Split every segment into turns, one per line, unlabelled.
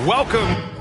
Welcome.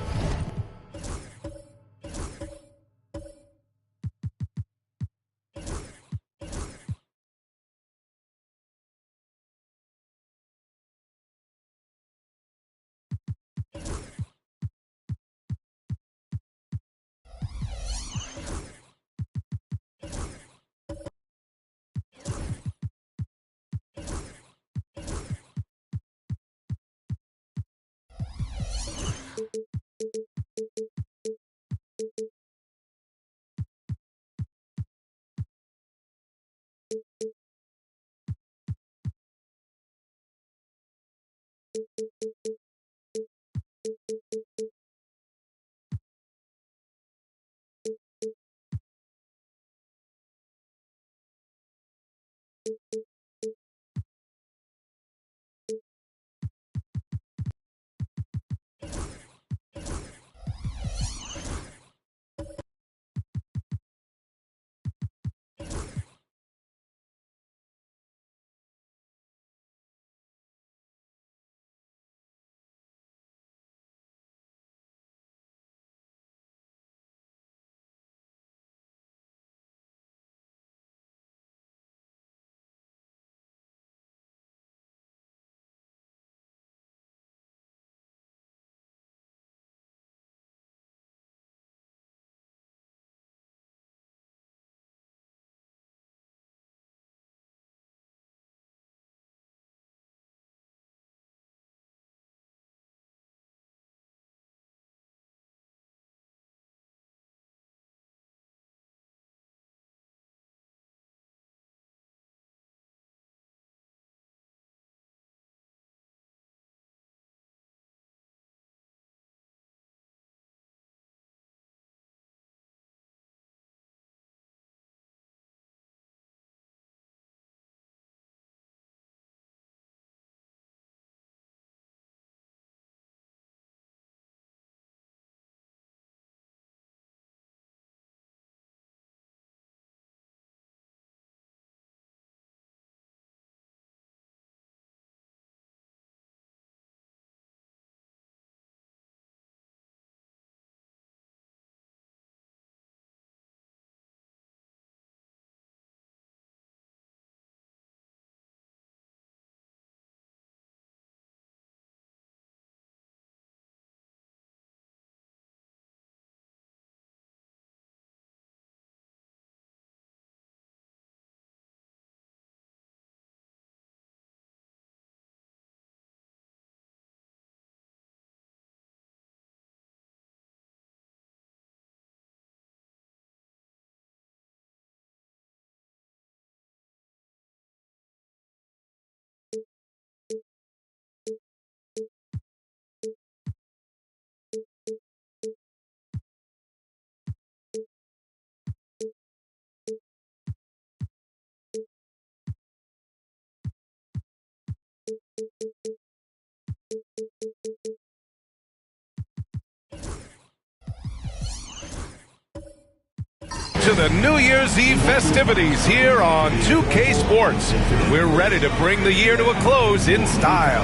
To the New Year's Eve festivities here on 2K Sports. We're ready to bring the year to a close in style.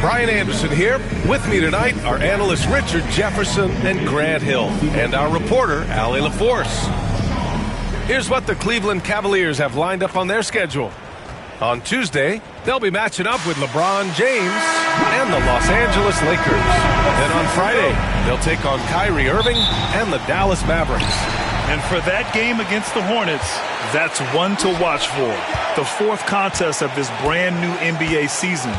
Brian Anderson here. With me tonight are analysts Richard Jefferson and Grant Hill, and our reporter, Allie LaForce. Here's what the Cleveland Cavaliers have lined up on their schedule. On Tuesday, they'll be matching up with LeBron James and the Los Angeles Lakers. Then on Friday, they'll take on Kyrie Irving and the Dallas Mavericks.
And for that game against the Hornets, that's one to watch for. The fourth contest of this brand new NBA season.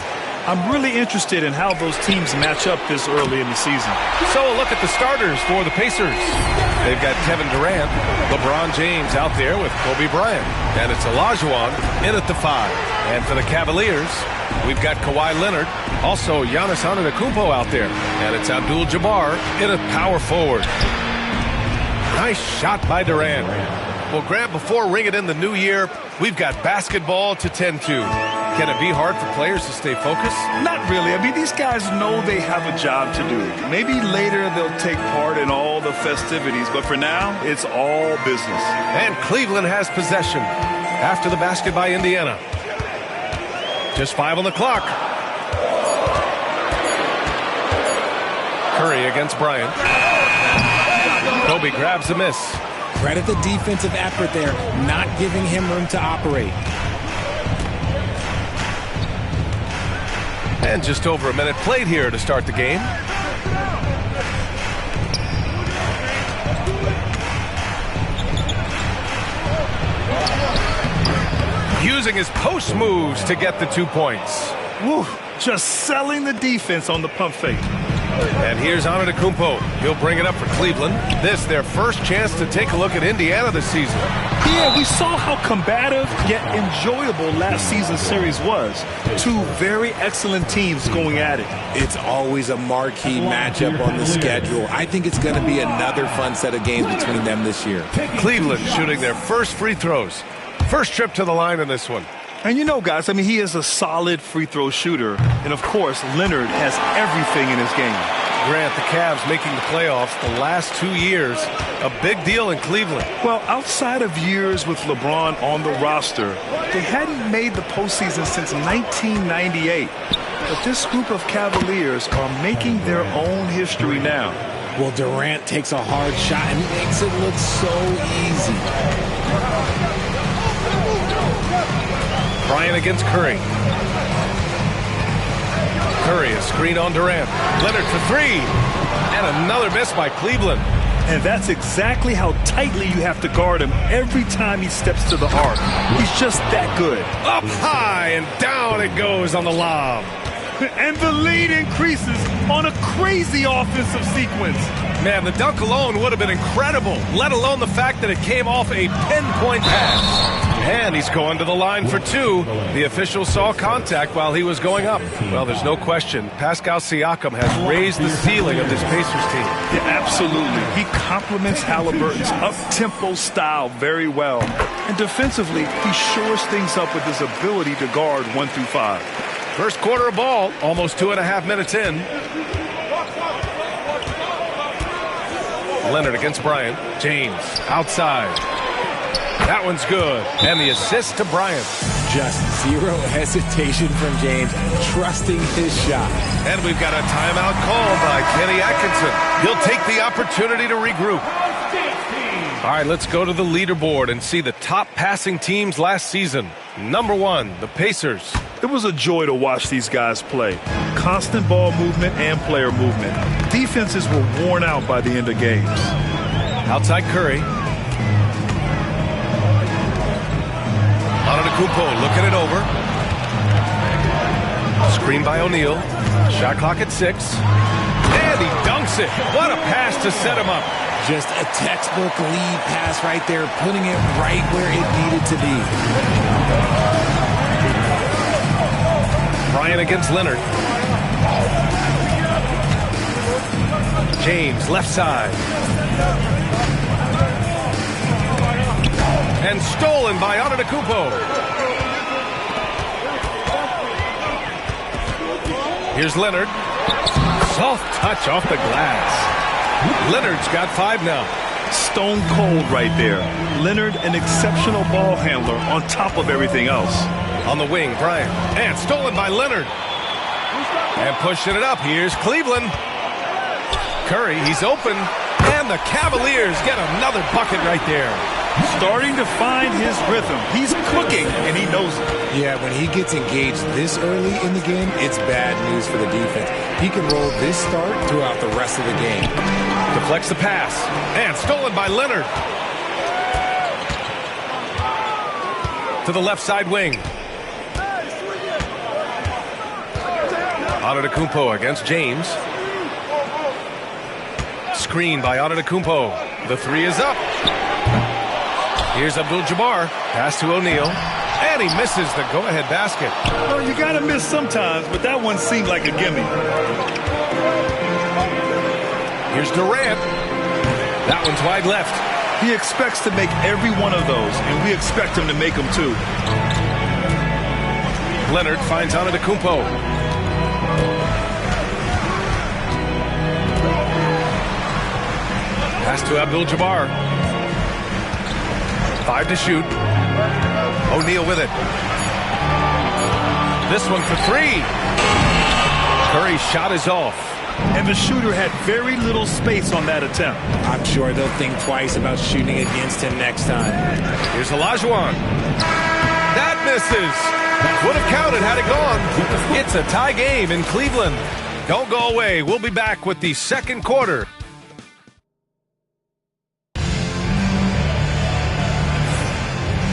I'm really interested in how those teams match up this early in the season.
So a look at the starters for the Pacers. They've got Kevin Durant, LeBron James out there with Kobe Bryant. And it's Olajuwon in at the 5. And for the Cavaliers, we've got Kawhi Leonard, also Giannis Antetokounmpo out there. And it's Abdul-Jabbar in at power forward. Nice shot by Durant. Well, Grant, before ringing in the new year, we've got basketball to tend to. Can it be hard for players to stay focused?
Not really. I mean, these guys know they have a job to do. Maybe later they'll take part in all the festivities, but for now, it's all business.
And Cleveland has possession after the basket by Indiana. Just 5 on the clock. Curry against Bryant. Kobe grabs the miss.
Credit the defensive effort there, not giving him room to operate.
And just over a minute played here to start the game. Using his post moves to get the 2 points.
Woo, just selling the defense on the pump fake.
And here's Antetokounmpo. He'll bring it up for Cleveland. This their first chance to take a look at Indiana this season.
Yeah, we saw how combative yet enjoyable last season's series was. 2 very excellent teams going at it.
It's always a marquee matchup on the schedule. I think it's going to be another fun set of games between them this year.
Cleveland shooting their first free throws. First trip to the line in this one.
And you know, guys, I mean, he is a solid free throw shooter. And, of course, Leonard has everything in his game.
Grant, the Cavs making the playoffs the last 2 years. A big deal in Cleveland.
Well, outside of years with LeBron on the roster, they hadn't made the postseason since 1998. But this group of Cavaliers are making their own history now.
Well, Durant takes a hard shot and makes it look so easy.
Bryant against Curry. Curry, a screen on Durant. Leonard for 3. And another miss by Cleveland.
And that's exactly how tightly you have to guard him every time he steps to the arc. He's just that good.
Up high and down it goes on the lob.
And the lead increases on a crazy offensive sequence.
Man, the dunk alone would have been incredible, let alone the fact that it came off a pinpoint pass. And he's going to the line for 2. The official saw contact while he was going up. Well, there's no question. Pascal Siakam has raised the ceiling of this Pacers team.
Yeah, absolutely. He complements Halliburton's up-tempo style very well. And defensively, he shores things up with his ability to guard 1 through 5.
First quarter of ball, almost 2.5 minutes in. Leonard against Bryant. James outside. That one's good. And the assist to Bryant.
Just zero hesitation from James, trusting his shot.
And we've got a timeout called by Kenny Atkinson. He'll take the opportunity to regroup. All right, let's go to the leaderboard and see the top passing teams last season. Number 1, the Pacers.
It was a joy to watch these guys play. Constant ball movement and player movement. Defenses were worn out by the end of games.
Outside Curry. Antetokounmpo looking it over. Screen by O'Neal. Shot clock at 6. And he dunks it. What a pass to set him up.
Just a textbook lead pass right there, putting it right where it needed to be.
Bryant against Leonard. James, left side. And stolen by Antetokounmpo. Here's Leonard. Soft touch off the glass. Leonard's got 5 now.
Stone cold right there. Leonard, an exceptional ball handler on top of everything else.
On the wing, Bryant. And stolen by Leonard. And pushing it up. Here's Cleveland. Curry, he's open. And the Cavaliers get another bucket right there.
Starting to find his rhythm. He's cooking, and he knows it.
Yeah, when he gets engaged this early in the game, it's bad news for the defense. He can roll this start throughout the rest of the game.
Deflects the pass. And stolen by Leonard. To the left side wing. Antetokounmpo against James. Screen by Antetokounmpo. The 3 is up. Here's Abdul-Jabbar. Pass to O'Neal. And he misses the go-ahead basket.
Well, you got to miss sometimes, but that one seemed like a gimme.
Here's Durant. That one's wide left.
He expects to make every one of those, and we expect him to make them too.
Leonard finds Antetokounmpo. Pass to Abdul-Jabbar. 5 to shoot. O'Neal with it. This one for 3. Curry's shot is off.
And the shooter had very little space on that attempt.
I'm sure they'll think twice about shooting against him next time.
Here's Olajuwon. That misses. Would have counted had it gone. It's a tie game in Cleveland. Don't go away. We'll be back with the second quarter.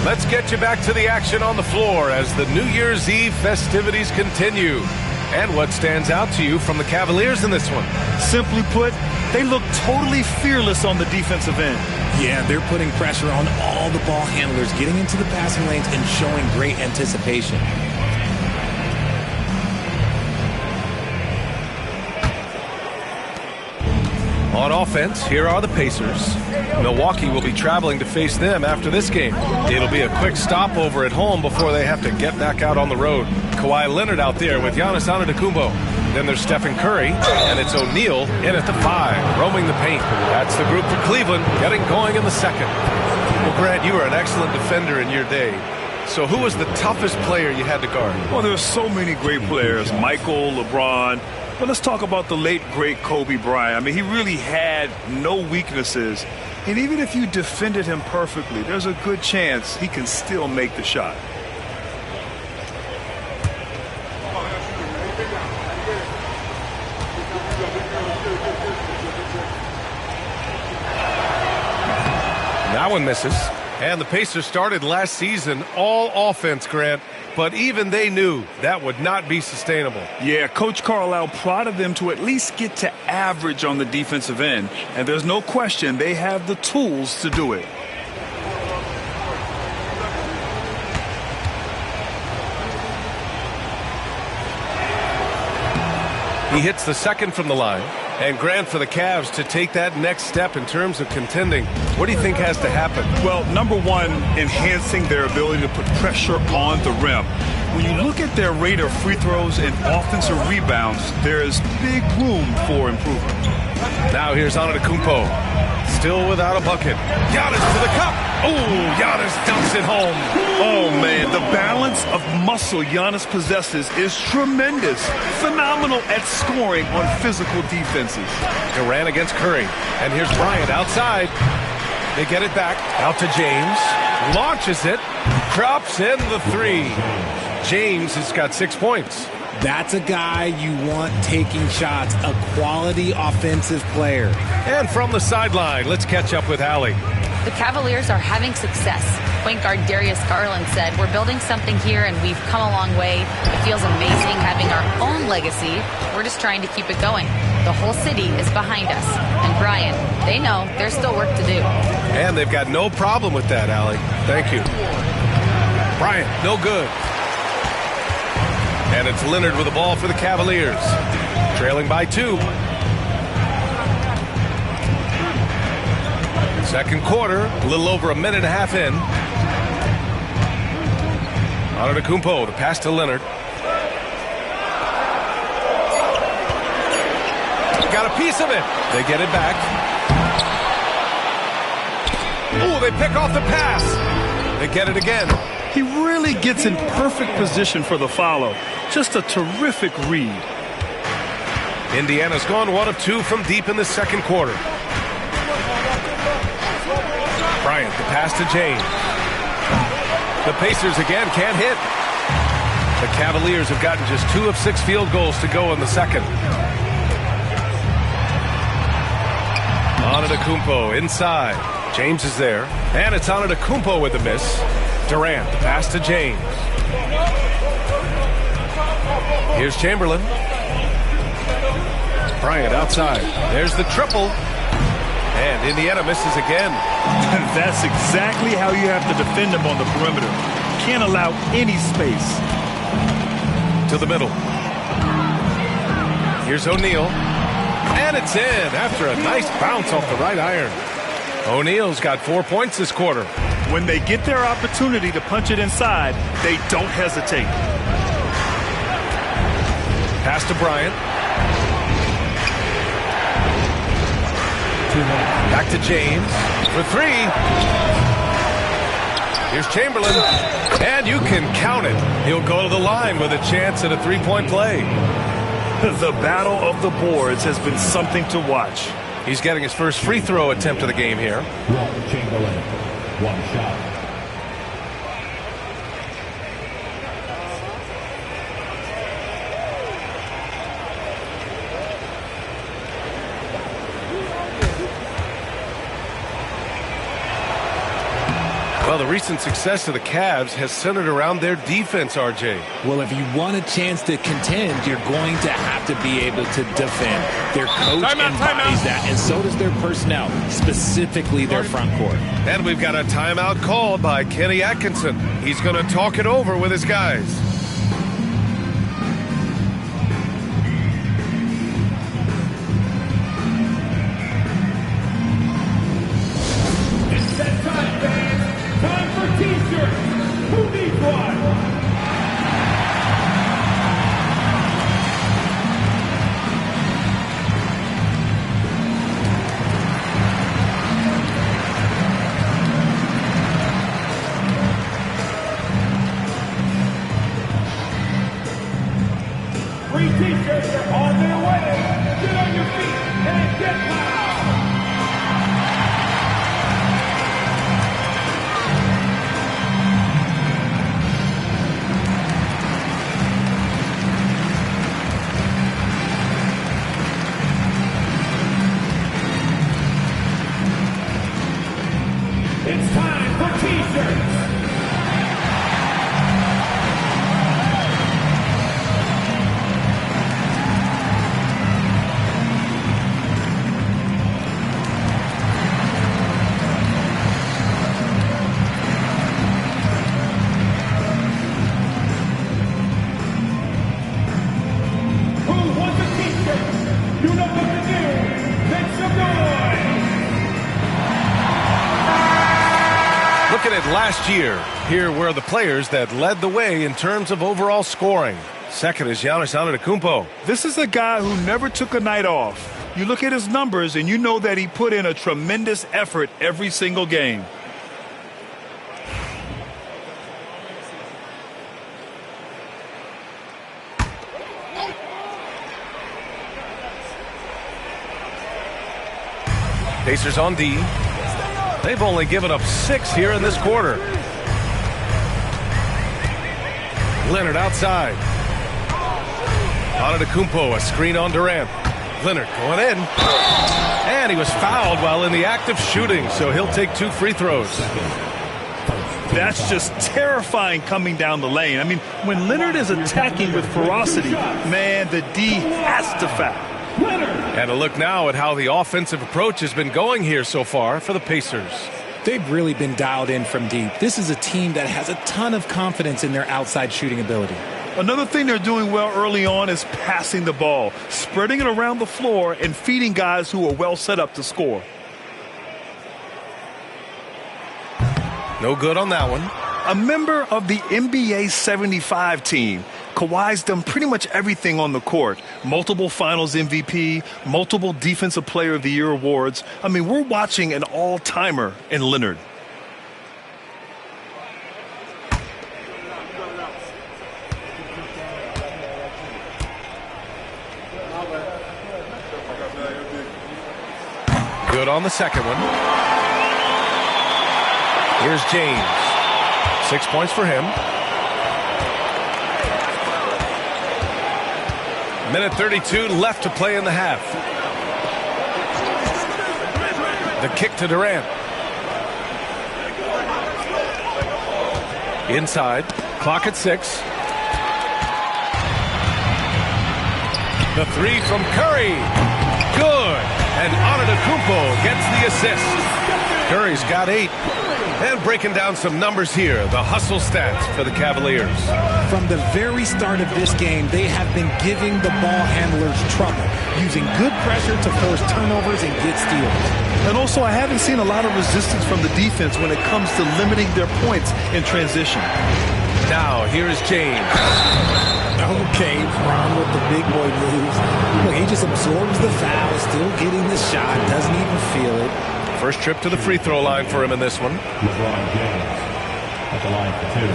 Let's get you back to the action on the floor as the New Year's Eve festivities continue. And what stands out to you from the Cavaliers in this one?
Simply put, they look totally fearless on the defensive end.
Yeah, they're putting pressure on all the ball handlers, getting into the passing lanes and showing great anticipation.
On offense, here are the Pacers. Milwaukee will be traveling to face them after this game. It'll be a quick stopover at home before they have to get back out on the road. Kawhi Leonard out there with Giannis Antetokounmpo. Then there's Stephen Curry, and it's O'Neal in at the 5, roaming the paint. That's the group for Cleveland, getting going in the second. Well, Grant, you were an excellent defender in your day. So who was the toughest player you had to guard?
Well, there's so many great players, Michael, LeBron. But let's talk about the late, great Kobe Bryant. I mean, he really had no weaknesses. And even if you defended him perfectly, there's a good chance he can still make the shot.
That one misses. And the Pacers started last season all offense, Grant. But even they knew that would not be sustainable.
Yeah, Coach Carlisle prodded them to at least get to average on the defensive end. And there's no question they have the tools to do it.
He hits the second from the line. And Grant, for the Cavs to take that next step in terms of contending, what do you think has to happen?
Well, number one, enhancing their ability to put pressure on the rim. When you look at their rate of free throws and offensive rebounds, there is big room for improvement.
Now here's Antetokounmpo. Still without a bucket. Giannis to the cup. Oh, Giannis dumps it home.
Oh, man, the balance of muscle Giannis possesses is tremendous. Phenomenal at scoring on physical defenses.
Durant against Curry. And here's Bryant outside. They get it back. Out to James. Launches it. Drops in the 3. James has got 6 points.
That's a guy you want taking shots, a quality offensive player.
And from the sideline, let's catch up with Allie.
The Cavaliers are having success. Point guard Darius Garland said, "We're building something here and we've come a long way. It feels amazing having our own legacy. We're just trying to keep it going. The whole city is behind us." And Brian, they know there's still work to do.
And they've got no problem with that, Allie. Thank you. Bryant, no good. And it's Leonard with the ball for the Cavaliers. Trailing by 2. Second quarter, a little over a minute and a half in. Antetokounmpo, the pass to Leonard. Got a piece of it. They get it back. Oh, they pick off the pass. They get it again.
He really gets in perfect position for the follow. Just a terrific read.
Indiana's gone 1 of 2 from deep in the second quarter. Bryant, the pass to James. The Pacers again can't hit. The Cavaliers have gotten just 2 of 6 field goals to go in the second. Antetokounmpo inside. James is there. And it's Antetokounmpo with the miss. Durant, the pass to James. Here's Chamberlain. Bryant outside. There's the triple. And Indiana misses again.
That's exactly how you have to defend him on the perimeter. Can't allow any space.
To the middle. Here's O'Neal. And it's in after a nice bounce off the right iron. O'Neal's got 4 points this quarter.
When they get their opportunity to punch it inside, they don't hesitate.
Pass to Bryant. Back to James for three. Here's Chamberlain, and you can count it. He'll go to the line with a chance at a three-point play.
The battle of the boards has been something to watch.
He's getting his first free throw attempt of the game here.
Chamberlain, one shot.
Well, the recent success of the Cavs has centered around their defense, RJ.
Well, if you want a chance to contend, you're going to have to be able to defend. Their coach embodies that, and so does their personnel, specifically their front court.
And we've got a timeout called by Kenny Atkinson. He's going to talk it over with his guys.
It's time for T-shirts. Who wants a T-shirt? You know what to do. Make some noise.
Looking at last year, here were the players that led the way in terms of overall scoring. Second is Giannis Antetokounmpo.
This is a guy who never took a night off. You look at his numbers and you know that he put in a tremendous effort every single game.
Pacers on D. They've only given up 6 here in this quarter. Leonard outside. Antetokounmpo, a screen on Durant. Leonard going in. And he was fouled while in the act of shooting, so he'll take 2 free throws.
That's just terrifying coming down the lane. I mean, when Leonard is attacking with ferocity, man, the D has to foul.
And a look now at how the offensive approach has been going here so far for the Pacers.
They've really been dialed in from deep. This is a team that has a ton of confidence in their outside shooting ability.
Another thing they're doing well early on is passing the ball, spreading it around the floor and feeding guys who are well set up to score.
No good on that one.
A member of the NBA 75 team, Kawhi's done pretty much everything on the court. Multiple Finals MVP, multiple Defensive Player of the Year awards. I mean, we're watching an all-timer in Leonard.
Good on the second one. Here's James. 6 points for him. Minute 32 left to play in the half. The kick to Durant. Inside. Clock at 6. The three from Curry. Good. And Antetokounmpo gets the assist. Curry's got 8. And breaking down some numbers here, the hustle stats for the Cavaliers.
From the very start of this game, they have been giving the ball handlers trouble, using good pressure to force turnovers and get steals.
And also, I haven't seen a lot of resistance from the defense when it comes to limiting their points in transition.
Now, here is James.
Okay, Bron with the big boy moves. Look, he just absorbs the foul, still getting the shot, doesn't even feel it.
First trip to the free throw line for him in this one.
LeBron James at the line for 2.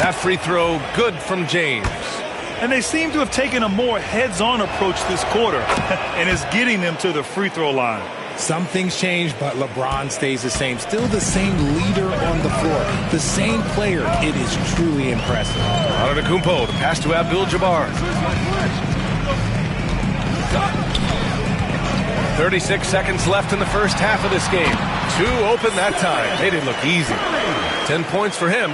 That free throw good from James.
And they seem to have taken a more heads-on approach this quarter, and it's getting them to the free throw line.
Some things change, but LeBron stays the same. Still the same leader on the floor. The same player. It is truly impressive.
Antetokounmpo, the pass to Abdul-Jabbar. 36 seconds left in the first half of this game. 2 open that time. They didn't look easy. 10 points for him.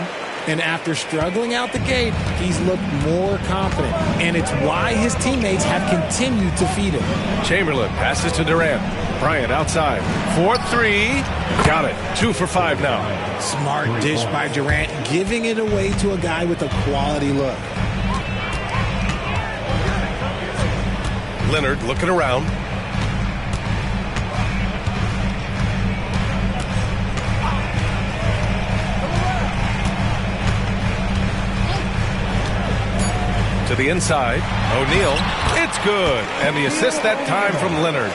And after struggling out the gate, he's looked more confident. And it's why his teammates have continued to feed him.
Chamberlain passes to Durant. Bryant outside. 4-3. Got it. 2 for 5 now.
Smart dish by Durant, giving it away to a guy with a quality look.
Leonard looking around. To the inside. O'Neal. It's good. And the assist that time from Leonard.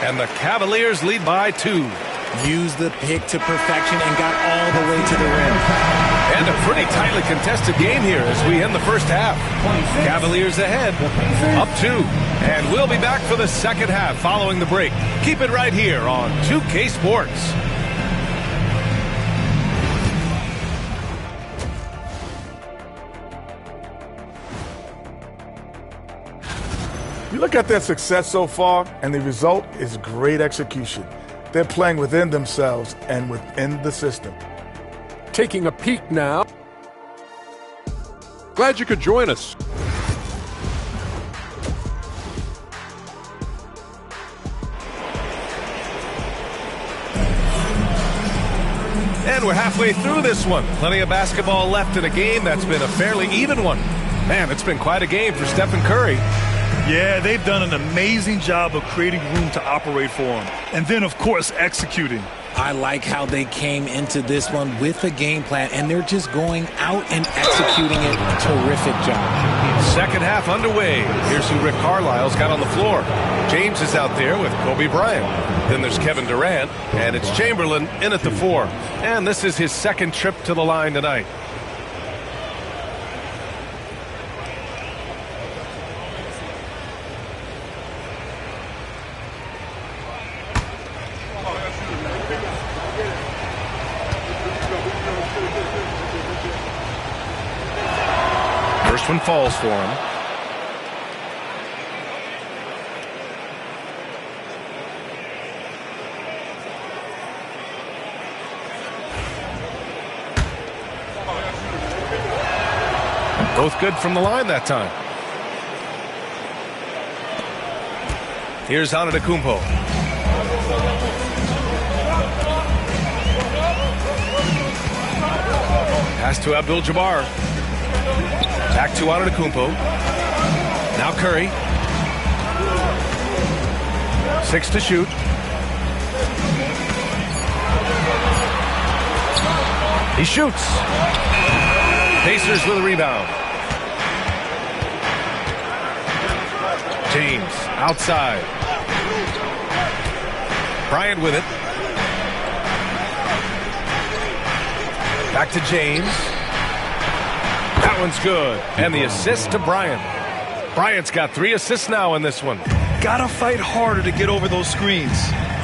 And the Cavaliers lead by 2.
Used the pick to perfection and got all the way to the rim.
And a pretty tightly contested game here as we end the first half. Cavaliers ahead, up 2. And we'll be back for the second half following the break. Keep it right here on 2K Sports.
You look at their success so far, and the result is great execution. They're playing within themselves and within the system.
Taking a peek now. Glad you could join us.
And we're halfway through this one. Plenty of basketball left in a game that's been a fairly even one. Man, it's been quite a game for Stephen Curry.
Yeah, they've done an amazing job of creating room to operate for him. And then, of course, executing.
I like how they came into this one with a game plan, and they're just going out and executing it. Terrific job.
Second half underway. Here's who Rick Carlisle's got on the floor. James is out there with Kobe Bryant. Then there's Kevin Durant, and it's Chamberlain in at the 4. And this is his second trip to the line tonight. First one falls for him. Both good from the line that time. Here's Antetokounmpo. Pass to Abdul-Jabbar. Back to Antetokounmpo. Now Curry. 6 to shoot. He shoots. Pacers with a rebound. James outside. Bryant with it. Back to James. That one's good. And the assist to Bryant. Bryant's got 3 assists now in this one.
Gotta fight harder to get over those screens.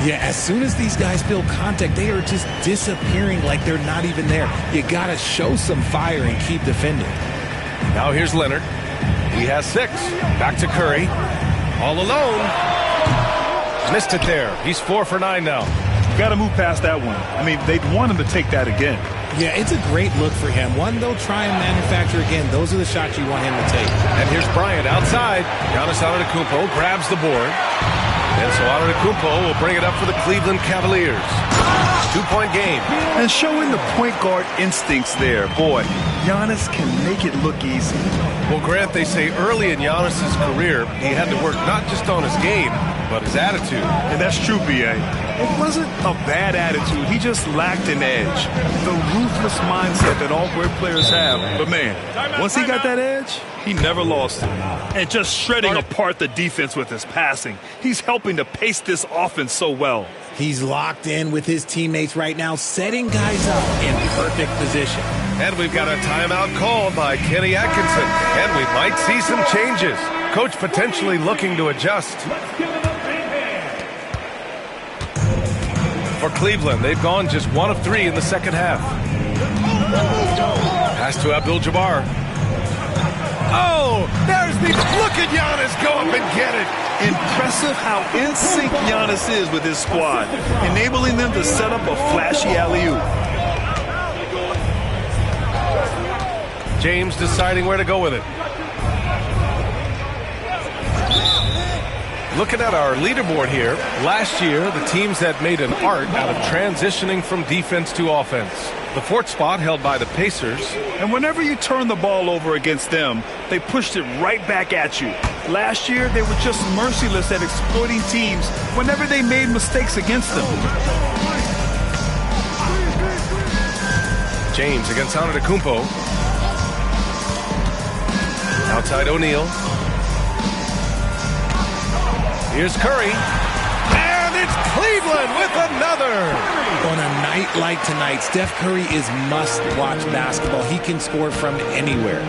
Yeah, as soon as these guys feel contact, they are just disappearing like they're not even there. You gotta show some fire and keep defending.
Now here's Leonard. He has 6. Back to Curry. All alone. Missed it there. He's 4 for 9 now.
Got to move past that one. I mean, they'd want him to take that again.
Yeah, it's a great look for him. One they'll try and manufacture again. Those are the shots you want him to take.
And here's Bryant outside. Giannis Antetokounmpo grabs the board. And so Antetokounmpo will bring it up for the Cleveland Cavaliers. 2-point game.
And showing the point guard instincts there. Boy, Giannis can make it look easy.
Well, Grant, they say early in Giannis's career, he had to work not just on his game, but his attitude.
And that's true, B.A. It wasn't a bad attitude. He just lacked an edge. The ruthless mindset that all great players have. But, man, once he got that edge, he never lost it. And just shredding apart the defense with his passing. He's helping to pace this offense so well.
He's locked in with his teammates right now, setting guys up in perfect position.
And we've got a timeout called by Kenny Atkinson. And we might see some changes. Coach potentially looking to adjust. For Cleveland, they've gone just 1 of 3 in the second half. Pass to Abdul-Jabbar. Oh, there's the look at Giannis go up and get it.
Impressive how in sync Giannis is with his squad, enabling them to set up a flashy alley-oop.
James deciding where to go with it. Looking at our leaderboard here, last year the teams that made an art out of transitioning from defense to offense. The 4th spot held by the Pacers.
And whenever you turn the ball over against them, they pushed it right back at you. Last year, they were just merciless at exploiting teams whenever they made mistakes against them.
James against Antetokounmpo. Outside O'Neal. Here's Curry. And it's Cleveland with another.
On a night like tonight, Steph Curry is must-watch basketball. He can score from anywhere.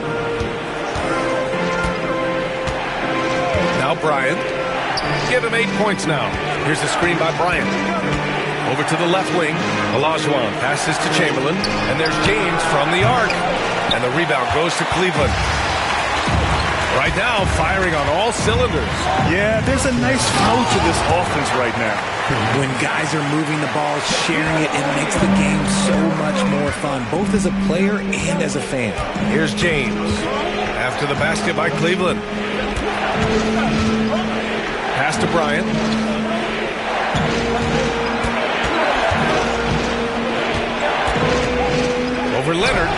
Now Bryant. Give him 8 points now. Here's the screen by Bryant. Over to the left wing. Olajuwon passes to Chamberlain. And there's James from the arc. And the rebound goes to Cleveland. Right now, firing on all cylinders.
Yeah, there's a nice flow to this offense right now.
When guys are moving the ball, sharing it, it makes the game so much more fun, both as a player and as a fan.
Here's James. After the basket by Cleveland. Pass to Bryant. Over Leonard.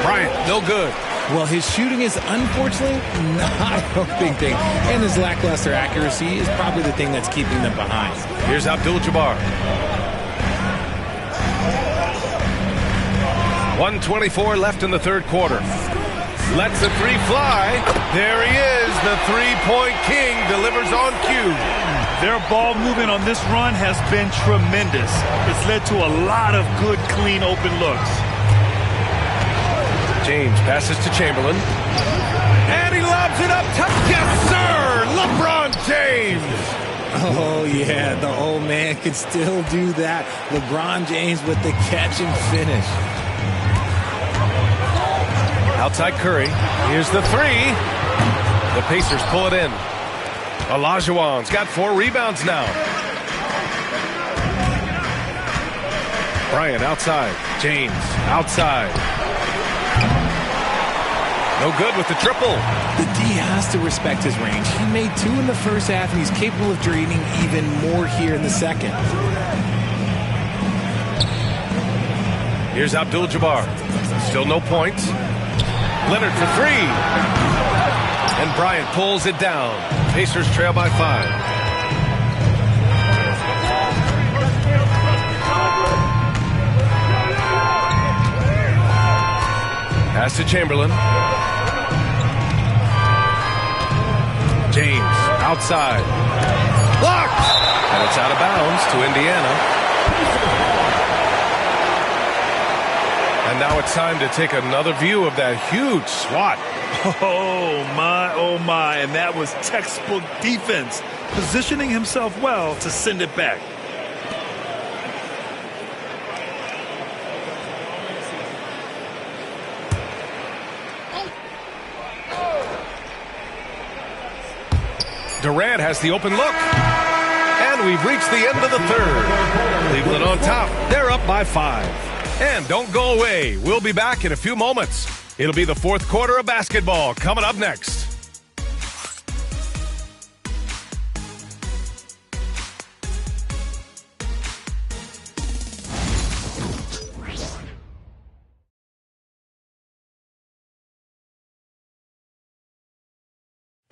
Bryant, no good.
Well, his shooting is unfortunately not a big thing. And his lackluster accuracy is probably the thing that's keeping them behind.
Here's Abdul-Jabbar. 1:24 left in the 3rd quarter. Lets the 3 fly. There he is. The 3-point king delivers on cue.
Their ball movement on this run has been tremendous. It's led to a lot of good, clean, open looks.
James passes to Chamberlain. And he lobs it up top. Yes, sir! LeBron James!
Oh, yeah, the old man can still do that. LeBron James with the catch and finish.
Outside Curry. Here's the 3. The Pacers pull it in. Olajuwon's got 4 rebounds now. Bryant outside. James outside. No good with the triple.
The D has to respect his range. He made 2 in the first half, and he's capable of draining even more here in the second.
Here's Abdul-Jabbar. Still no points. Leonard for 3. And Bryant pulls it down. Pacers trail by 5. Pass to Chamberlain. James outside. Blocked! And it's out of bounds to Indiana. And now it's time to take another view of that huge swat.
Oh, my. And that was textbook defense, positioning himself well to send it back.
Durant has the open look. And we've reached the end of the 3rd. Cleveland on top. They're up by 5. And don't go away. We'll be back in a few moments. It'll be the fourth quarter of basketball coming up next.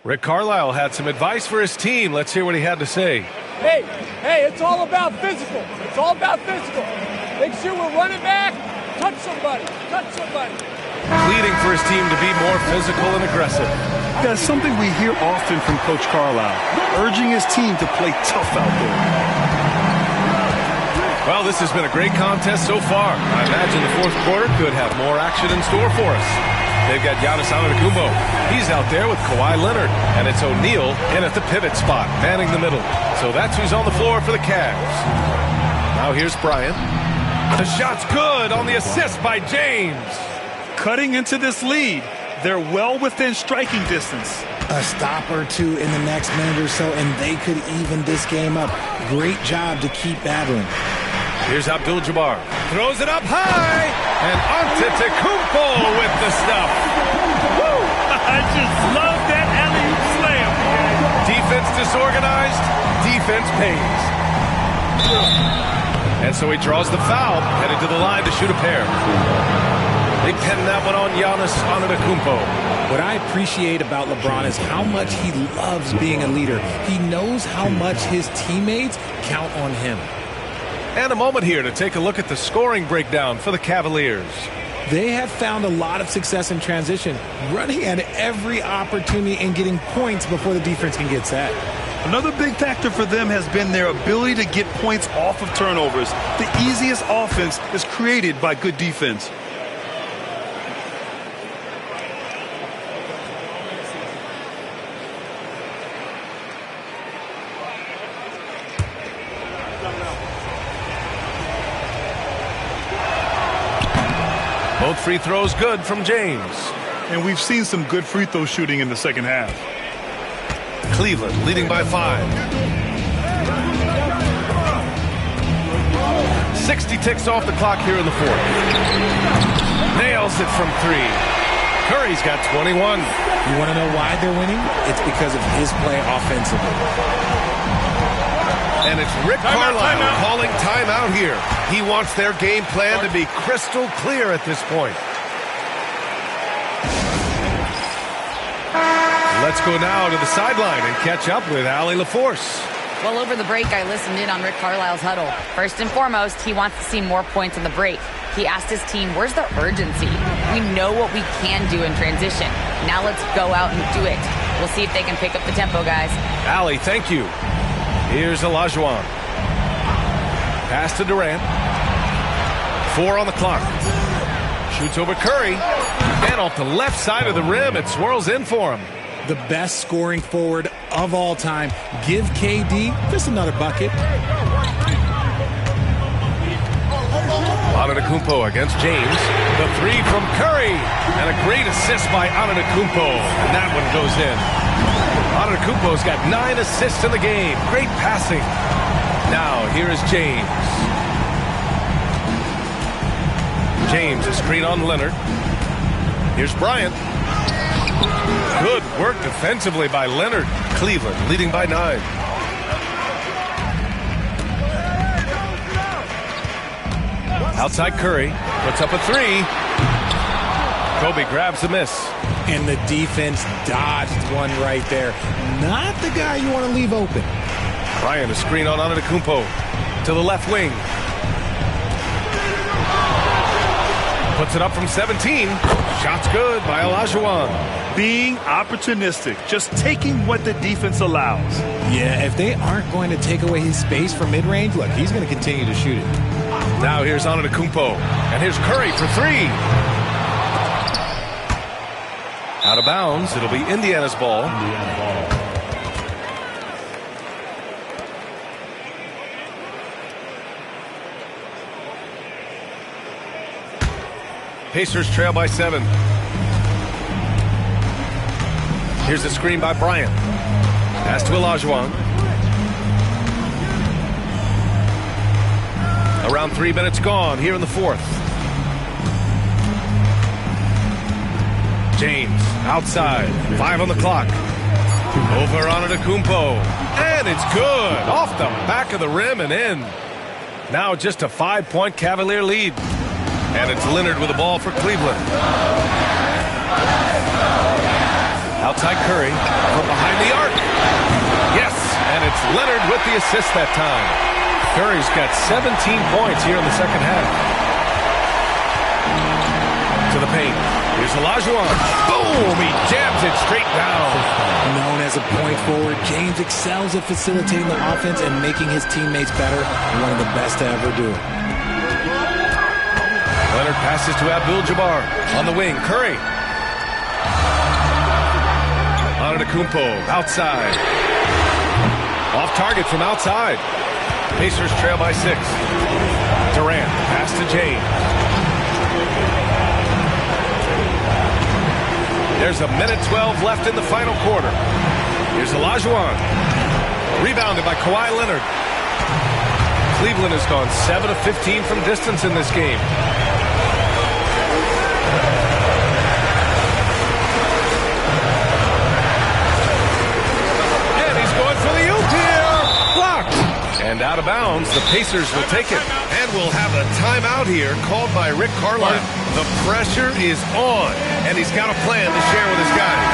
Rick Carlisle had some advice for his team. Let's hear what he had to say.
Hey, it's all about physical. It's all about physical. Make sure we're running back. Touch somebody.
Pleading for his team to be more physical and aggressive.
That's something we hear often from Coach Carlisle, urging his team to play tough out there.
Well, this has been a great contest so far. I imagine the fourth quarter could have more action in store for us. They've got Giannis Antetokounmpo. He's out there with Kawhi Leonard. And it's O'Neal in at the pivot spot, manning the middle. So that's who's on the floor for the Cavs. Now here's Bryant. The shot's good on the assist by James.
Cutting into this lead. They're well within striking distance.
A stop or two in the next minute or so, and they could even this game up. Great job to keep battling.
Here's Abdul-Jabbar. Throws it up high. And Antetokounmpo with the stuff.
Woo! I just love that alley-oop slam.
Defense disorganized. Defense pays. And so he draws the foul, headed to the line to shoot a pair. They pen that one on Giannis Antetokounmpo.
What I appreciate about LeBron is how much he loves being a leader. He knows how much his teammates count on him.
And a moment here to take a look at the scoring breakdown for the Cavaliers.
They have found a lot of success in transition, running at every opportunity and getting points before the defense can get set.
Another big factor for them has been their ability to get points off of turnovers. The easiest offense is created by good defense.
Both free throws good from James.
And we've seen some good free throw shooting in the second half.
Cleveland leading by 5. 60 ticks off the clock here in the fourth. Nails it from 3. Curry's got 21.
You want to know why they're winning? It's because of his play offensively.
And it's Rick Carlisle calling timeout here. He wants their game plan to be crystal clear at this point. Let's go now to the sideline and catch up with Allie LaForce.
Well, over the break, I listened in on Rick Carlisle's huddle. First and foremost, he wants to see more points in the break. He asked his team, where's the urgency? We know what we can do in transition. Now let's go out and do it. We'll see if they can pick up the tempo, guys.
Allie, thank you. Here's Olajuwon. Pass to Durant. 4 on the clock. Shoots over Curry. And off the left side of the rim, it swirls in for him.
The best scoring forward of all time. Give KD just another bucket.
Antetokounmpo against James. The 3 from Curry. And a great assist by Antetokounmpo. And that one goes in. Antetokounmpo's got 9 assists in the game. Great passing. Now, here is James. James, a screen on Leonard. Here's Bryant. Good work defensively by Leonard. Cleveland leading by 9. Outside Curry. Puts up a 3. Kobe grabs the miss.
And the defense dodged one right there. Not the guy you want to leave open.
Bryant, a screen on Antetokounmpo. To the left wing. Puts it up from 17. Shot's good by Olajuwon.
Being opportunistic, just taking what the defense allows.
Yeah, if they aren't going to take away his space from mid-range, look, he's going to continue to shoot it.
Now here's Antetokounmpo. And here's Curry for 3. Out of bounds. It'll be Indiana's ball. Pacers trail by 7. Here's the screen by Bryant. Pass to Olajuwon. Around 3 minutes gone here in the fourth. James outside. 5 on the clock. Over on Antetokounmpo. And it's good. Off the back of the rim and in. Now just a 5-point Cavalier lead. And it's Leonard with the ball for Cleveland. Outside Curry from behind the arc. Yes, and it's Leonard with the assist that time. Curry's got 17 points here in the second half. To the paint. Here's Olajuwon. Boom! He jams it straight down.
Known as a point forward, James excels at facilitating the offense and making his teammates better. One of the best to ever do it.
Leonard passes to Abdul-Jabbar. On the wing, Curry. Antetokounmpo outside. Off target from outside. Pacers trail by 6. Durant pass to James. There's a minute 12 left in the final quarter. Here's Olajuwon. Rebounded by Kawhi Leonard. Cleveland has gone 7 of 15 from distance in this game. And out of bounds, the Pacers will take it. And we'll have a timeout here called by Rick Carlisle. The pressure is on, and he's got a plan to share with his guys.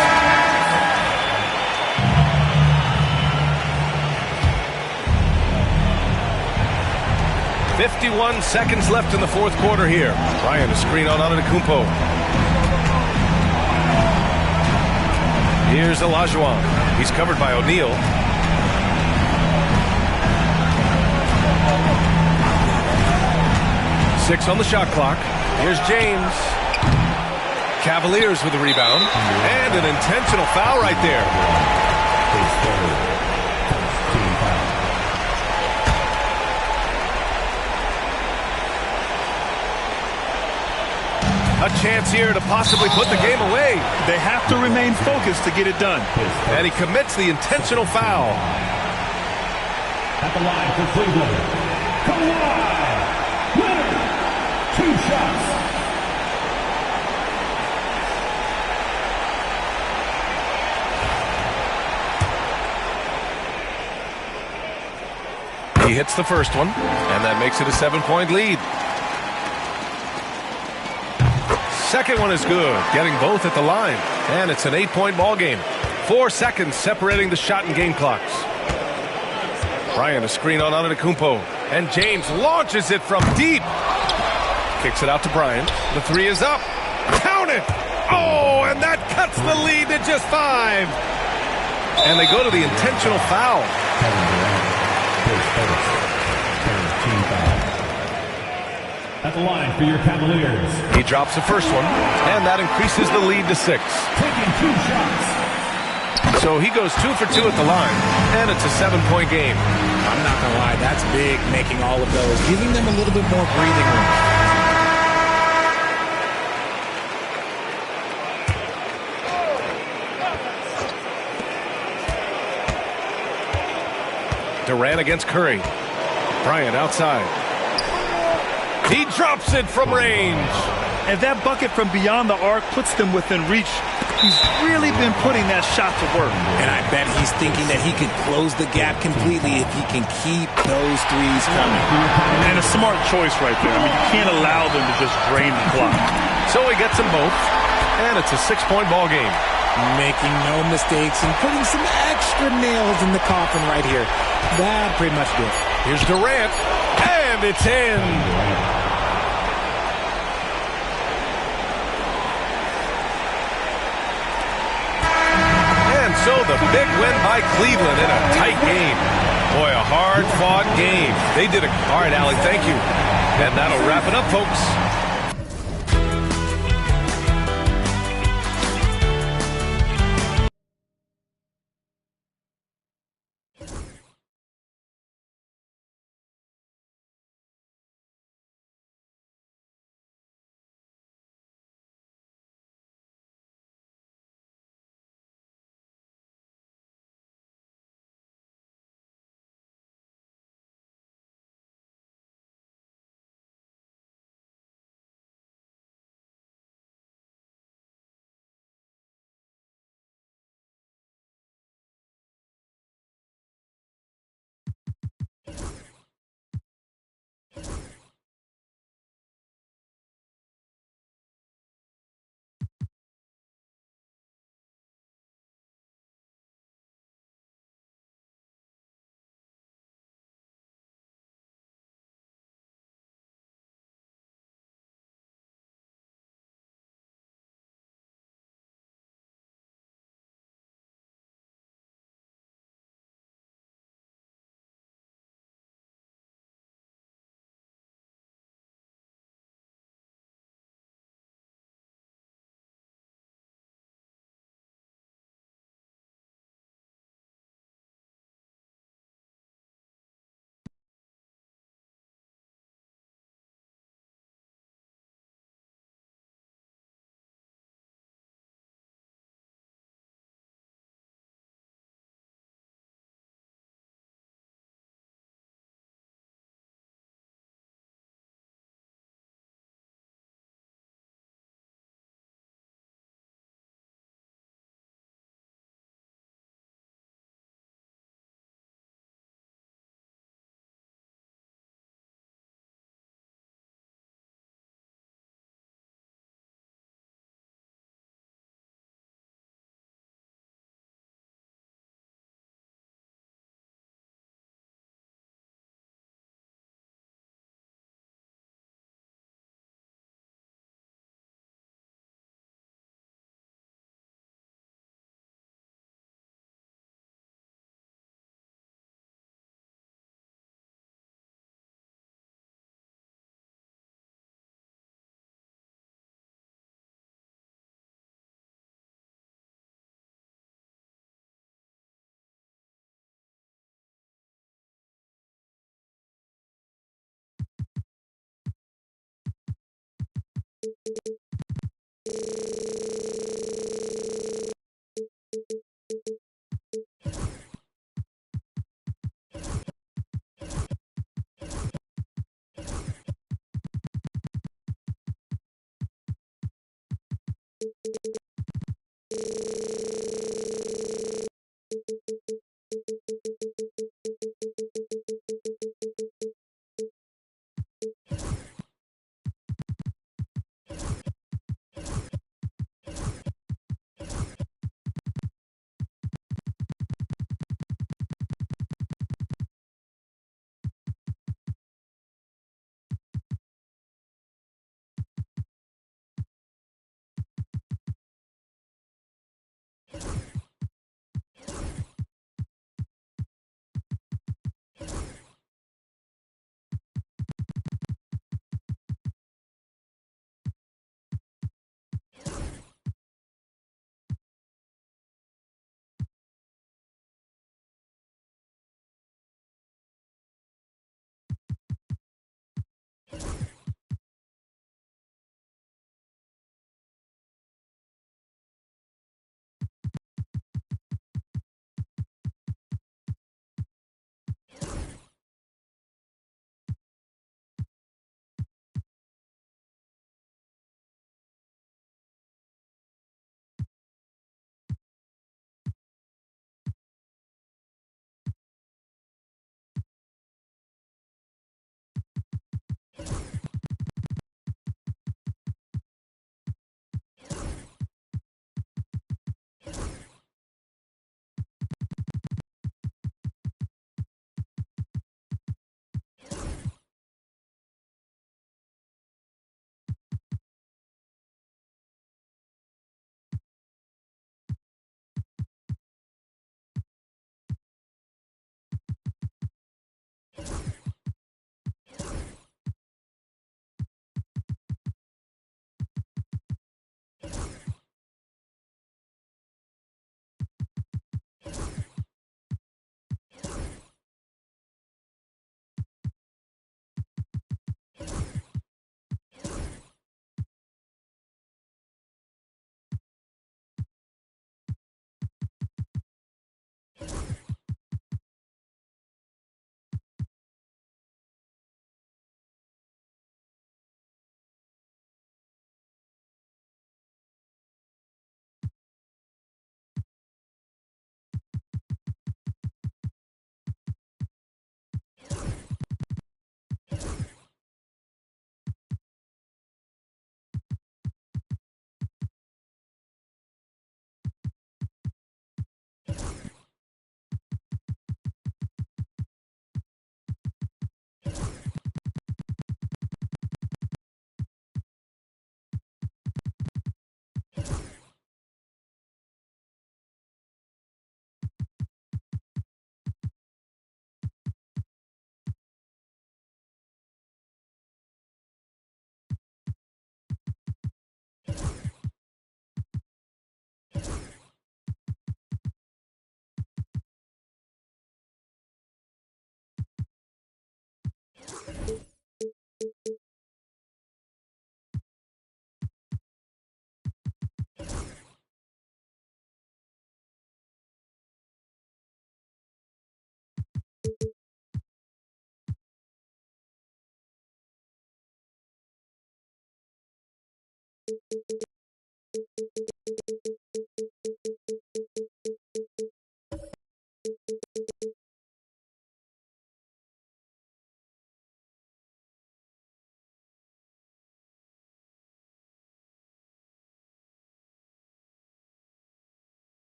"51 seconds left in the fourth quarter here. Bryant, a screen on Antetokounmpo. Here's Olajuwon. He's covered by O'Neal. Six on the shot clock. Here's James. Cavaliers with the rebound. And an intentional foul right there. A chance here to possibly put the game away.
They have to remain focused to get it done.
And he commits the intentional foul.
At the line for Cleveland, Kawhi Leonard. 2 shots.
He hits the first one, and that makes it a 7-point lead. Second one is good, getting both at the line, and it's an 8-point ball game. 4 seconds separating the shot and game clocks. Bryant, a screen on Antetokounmpo, and James launches it from deep. Kicks it out to Bryant. The 3 is up. Count it! Oh, and that cuts the lead to just 5. And they go to the intentional foul.
At the line for your Cavaliers.
He drops the first one, and that increases the lead to 6.
Taking 2 shots.
So he goes 2 for 2 at the line, and it's a 7-point game.
I'm not going to lie, that's big, making all of those, giving them a little bit more breathing room.
Durant against Curry. Bryant outside. He drops it from range.
And that bucket from beyond the arc puts them within reach. He's really been putting that shot to work.
And I bet he's thinking that he could close the gap completely if he can keep those threes coming.
And a smart choice right there. I mean, you can't allow them to just drain the clock.
So he gets them both, and it's a 6-point ball game.
Making no mistakes and putting some extra nails in the coffin right here. That pretty much did.
Here's Durant, and it's in. And so the big win by Cleveland in a tight game. Boy, a hard-fought game. They did it. All right, Allie, thank you. And that'll wrap it up, folks.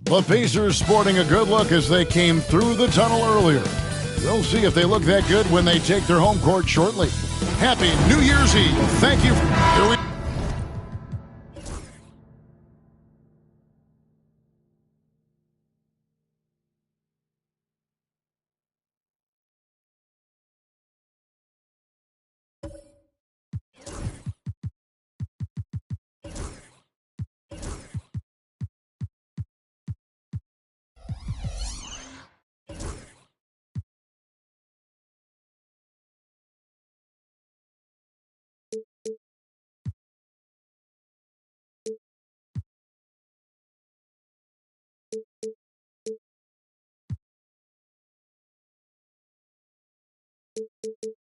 The Pacers sporting a good look as they came through the tunnel earlier. We'll see if they look that good when they take their home court shortly. Happy New Year's Eve. Thank you. Here we We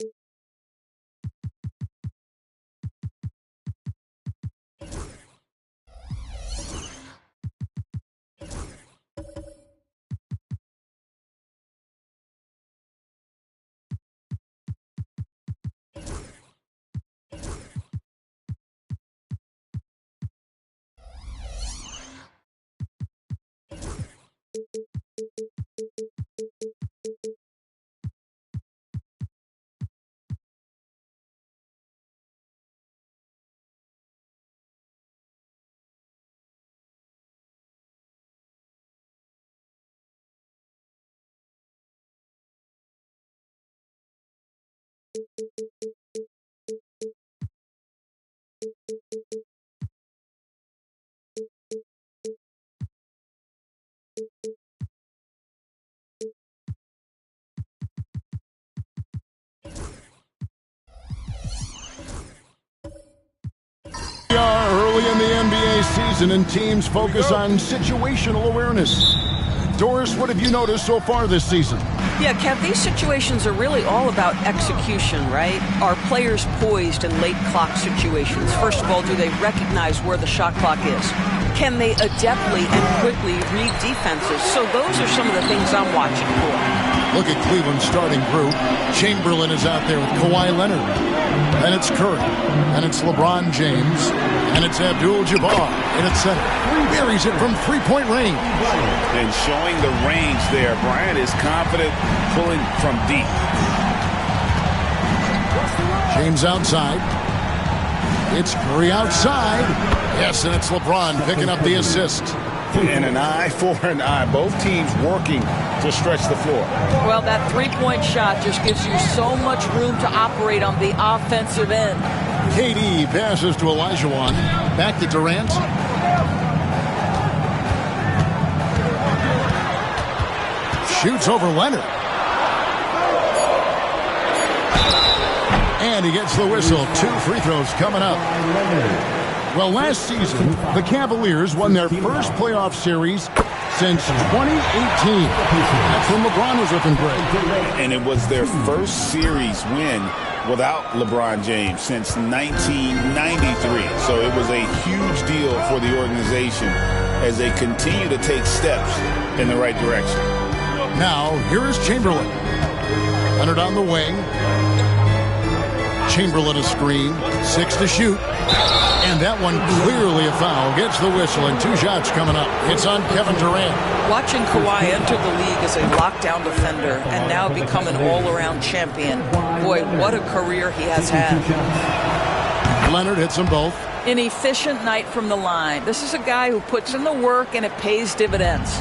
are early in the NBA season and teams focus on situational awareness. Doris, what have you noticed so far this season?
Yeah, Kev, these situations are really all about execution, right? Are players poised in late clock situations? First of all, do they recognize where the shot clock is? Can they adeptly and quickly read defenses? So those are some of the things I'm watching for.
Look at Cleveland's starting group. Chamberlain is out there with Kawhi Leonard. And it's Curry. And it's LeBron James. And it's Abdul-Jabbar in its center. Buries it from three-point range.
And showing the range there. Bryant is confident pulling from deep.
James outside. It's Curry outside. Yes, and it's LeBron picking up the assist.
And an eye for an eye. Both teams working to stretch the floor.
Well, that three-point shot just gives you so much room to operate on the offensive end.
KD passes to Olajuwon. Back to Durant. Shoots over Leonard. And he gets the whistle. 2 free throws coming up. Well, last season, the Cavaliers won their first playoff series since 2018. That's when LeBron was looking great.
And it was their first series win without LeBron James since 1993. So it was a huge deal for the organization as they continue to take steps in the right direction.
Now, here is Chamberlain. Leonard on the wing. Chamberlain a screen. 6 to shoot. And that one clearly a foul. Gets the whistle and 2 shots coming up. It's on Kevin Durant.
Watching Kawhi enter the league as a lockdown defender and now become an all-around champion. Boy, what a career he has had.
Leonard hits them both.
An efficient night from the line. This is a guy who puts in the work and it pays dividends.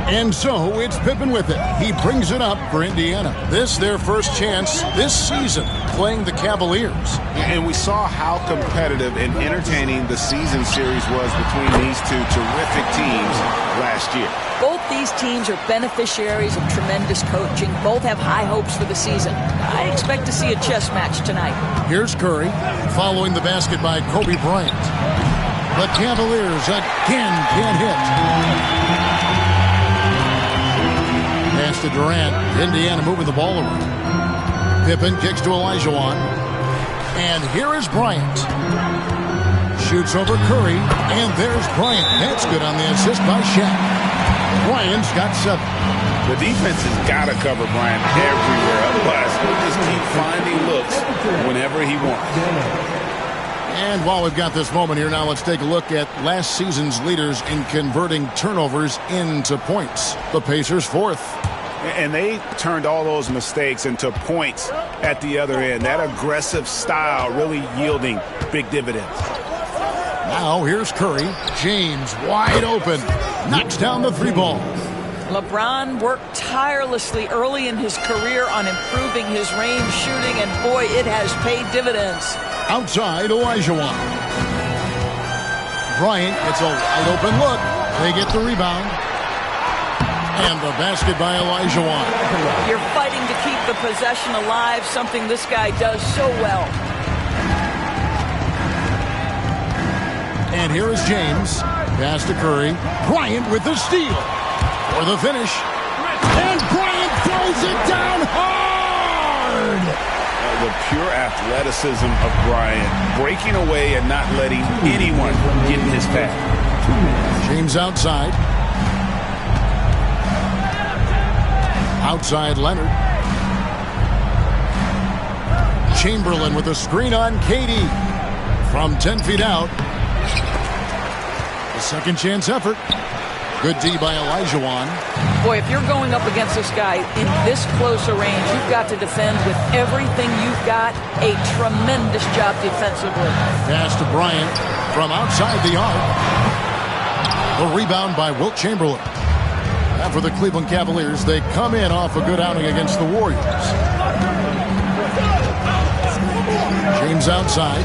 And so it's Pippen with it. He brings it up for Indiana. This their first chance this season playing the Cavaliers.
And we saw how competitive and entertaining the season series was between these two terrific teams last year.
Both these teams are beneficiaries of tremendous coaching. Both have high hopes for the season. I expect to see a chess match tonight.
Here's Curry following the basket by Kobe Bryant. The Cavaliers again can't hit. Pass to Durant. Indiana moving the ball around. Pippen kicks to Olajuwon. And here is Bryant. Shoots over Curry. And there's Bryant. That's good on the assist by Shaq. Bryant's got 7.
The defense has got to cover Bryant everywhere. Otherwise, he'll just keep finding looks whenever he wants.
And while we've got this moment here, now let's take a look at last season's leaders in converting turnovers into points. The Pacers 4th.
And they turned all those mistakes into points at the other end. That aggressive style really yielding big dividends.
Now here's Curry. James wide open. Knocks down the 3 ball.
LeBron worked tirelessly early in his career on improving his range shooting, and boy, it has paid dividends.
Outside, Olajuwon. Bryant gets a wide open look. They get the rebound. And the basket by Olajuwon.
You're fighting to keep the possession alive, something this guy does so well.
And here is James. Pass to Curry. Bryant with the steal. For the finish. And Bryant throws it down hard.
the pure athleticism of Bryant, breaking away and not letting anyone get in his path.
James outside. Outside Leonard. Chamberlain with a screen on Katie. From 10 feet out. A second chance effort. Good D by Olajuwon.
Boy, if you're going up against this guy in this close a range, you've got to defend with everything you've got. A tremendous job defensively.
Pass to Bryant from outside the arc. The rebound by Wilt Chamberlain. And for the Cleveland Cavaliers, they come in off a good outing against the Warriors. James outside.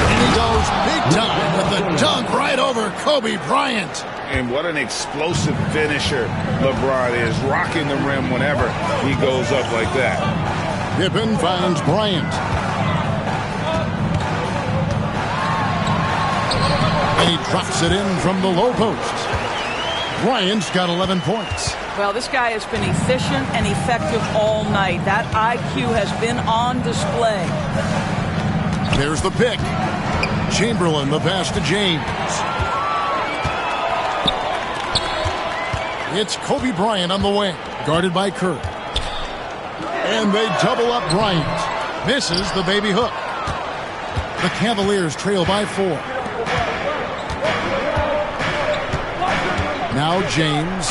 And he goes big time with the dunk right over Kobe Bryant.
And what an explosive finisher LeBron is, rocking the rim whenever he goes up like that.
Pippen finds Bryant. And he drops it in from the low post. Bryant's got 11 points.
Well, this guy has been efficient and effective all night. That IQ has been on display.
There's the pick. Chamberlain, the pass to James. It's Kobe Bryant on the wing, guarded by Curry. And they double up Bryant. Misses the baby hook. The Cavaliers trail by 4. Now James.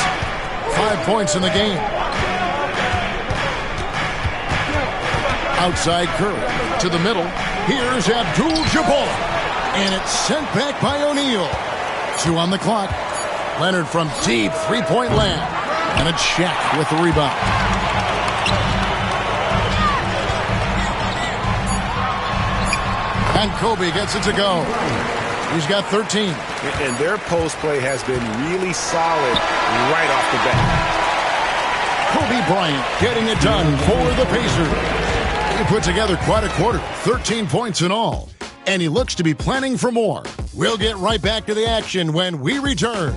5 points in the game. Outside Curry. To the middle. Here's Abdul-Jabbar. And it's sent back by O'Neal. 2 on the clock. Leonard from deep three-point land. And it's Shaq with the rebound. And Kobe gets it to go. He's got 13.
And their post play has been really solid right off the bat.
Kobe Bryant getting it done for the Pacers. He put together quite a quarter, 13 points in all. And he looks to be planning for more. We'll get right back to the action when we return.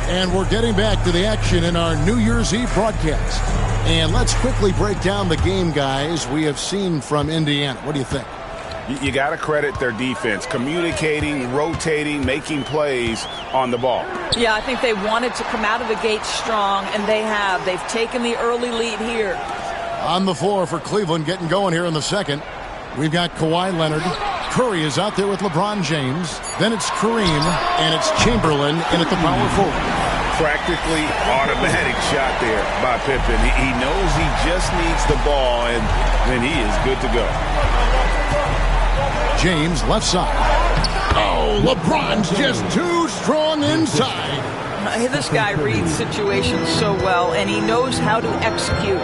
And we're getting back to the action in our New Year's Eve broadcast. And let's quickly break down the game, guys, we have seen from Indiana. What do you think?
You got to credit their defense, communicating, rotating, making plays on the ball.
Yeah, I think they wanted to come out of the gate strong, and they have. They've taken the early lead here.
On the floor for Cleveland, getting going here in the second. We've got Kawhi Leonard. Curry is out there with LeBron James. Then it's Kareem, and it's Chamberlain in at the power forward.
Practically automatic shot there by Pippen. He knows he just needs the ball, and then he is good to go.
James left side. Oh, LeBron's just too strong inside.
This guy reads situations so well, and he knows how to execute.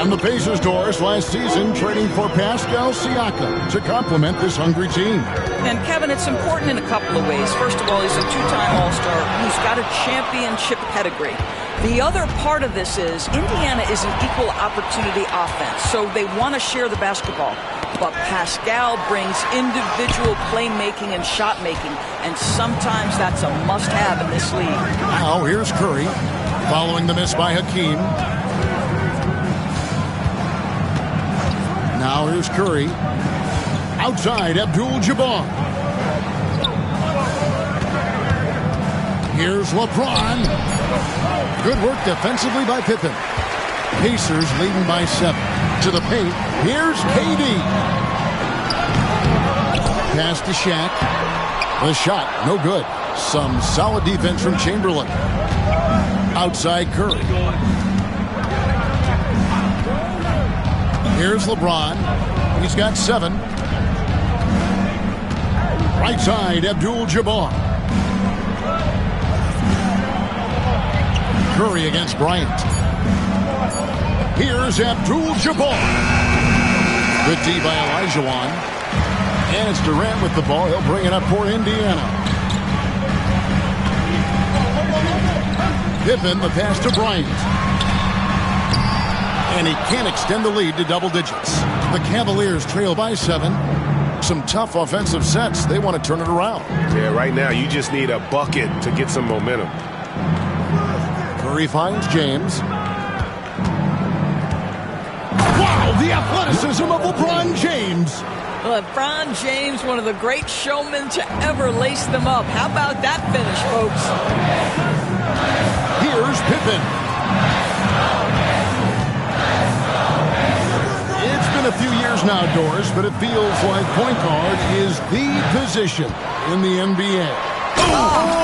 And the Pacers doors last season trading for Pascal Siakam to complement this hungry team.
And Kevin, it's important in a couple of ways. First of all, he's a two-time All-Star who's got a championship pedigree. The other part of this is Indiana is an equal opportunity offense, so they want to share the basketball. But Pascal brings individual playmaking and shot making, and sometimes that's a must-have in this league.
Now here's Curry, following the miss by Hakeem. Now here's Curry. Outside, Abdul-Jabbar. Here's LeBron. Good work defensively by Pippen. Pacers leading by 7. To the paint. Here's KD. Pass to Shaq. The shot, no good. Some solid defense from Chamberlain. Outside Curry. Here's LeBron. He's got 7. Right side, Abdul-Jabbar. Curry against Bryant. Here's Abdul-Jabbar. Good D by Olajuwon. And it's Durant with the ball. He'll bring it up for Indiana. Pippen, the pass to Bryant. And he can't extend the lead to double digits. The Cavaliers trail by 7. Some tough offensive sets. They want to turn it around.
Yeah, right now you just need a bucket to get some momentum.
Curry finds James. Wow, the athleticism of LeBron James.
LeBron James, one of the great showmen to ever lace them up. How about that finish, folks?
Here's Pippen. It's been a few years now, Doris, but it feels like point guard is the position in the NBA.
Wow.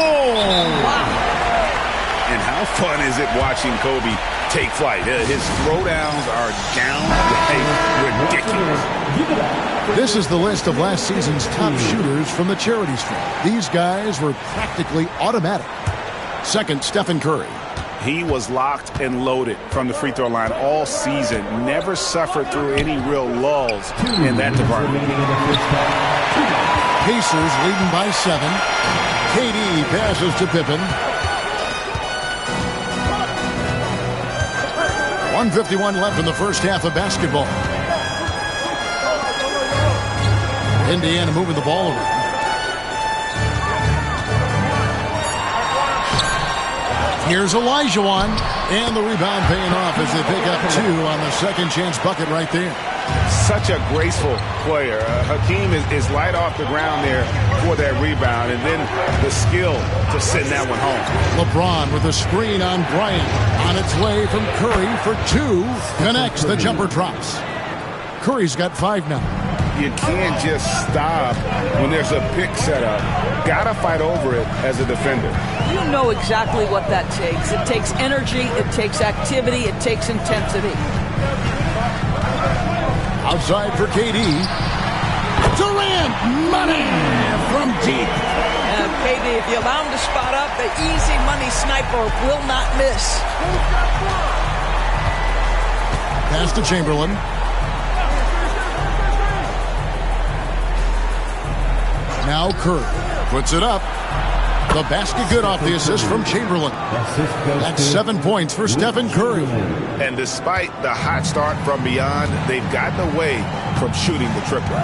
And how fun is it watching Kobe take flight? His throwdowns are downright ridiculous.
This is the list of last season's top shooters from the charity stripe. These guys were practically automatic. Second, Stephen Curry.
He was locked and loaded from the free throw line all season. Never suffered through any real lulls in that department.
Pacers leading by 7. KD passes to Pippen. 1:51 left in the first half of basketball. Indiana moving the ball around. Here's Olajuwon, and the rebound paying off as they pick up 2 on the second chance bucket right there.
Such a graceful player. Hakeem is light off the ground there for that rebound, and then the skill to send that one home.
LeBron with a screen on Bryant. On its way from Curry for 2. Connects, the jumper drops. Curry's got 5 now.
You can't just stop when there's a pick set up. Gotta fight over it as a defender.
You know exactly what that takes. It takes energy, it takes activity, it takes intensity.
Outside for KD. Durant, money from deep.
KD, if you allow him to spot up, the easy money sniper will not miss.
Pass to Chamberlain. Now Curry puts it up. The basket good off the assist from Chamberlain. That's 7 points for Stephen Curry.
And despite the hot start from beyond, they've gotten away from shooting the triple.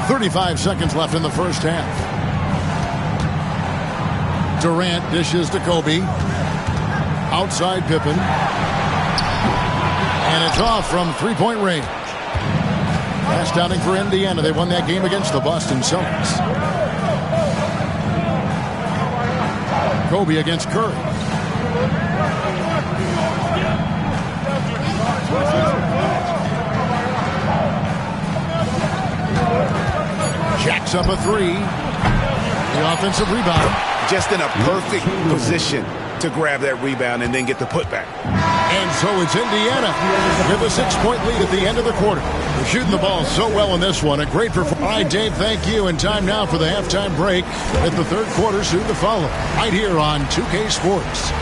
35 seconds left in the first half. Durant dishes to Kobe. Outside Pippen. And it's off from three-point range. Pass downing for Indiana. They won that game against the Boston Celtics. Kobe against Curry. Jacks up a 3. The offensive rebound.
Just in a perfect position to grab that rebound and then get the putback.
And so it's Indiana with a 6-point lead at the end of the quarter. They're shooting the ball so well in this one. A great performance. All right, Dave, thank you. And time now for the halftime break at the third quarter soon to follow. Right here on 2K Sports.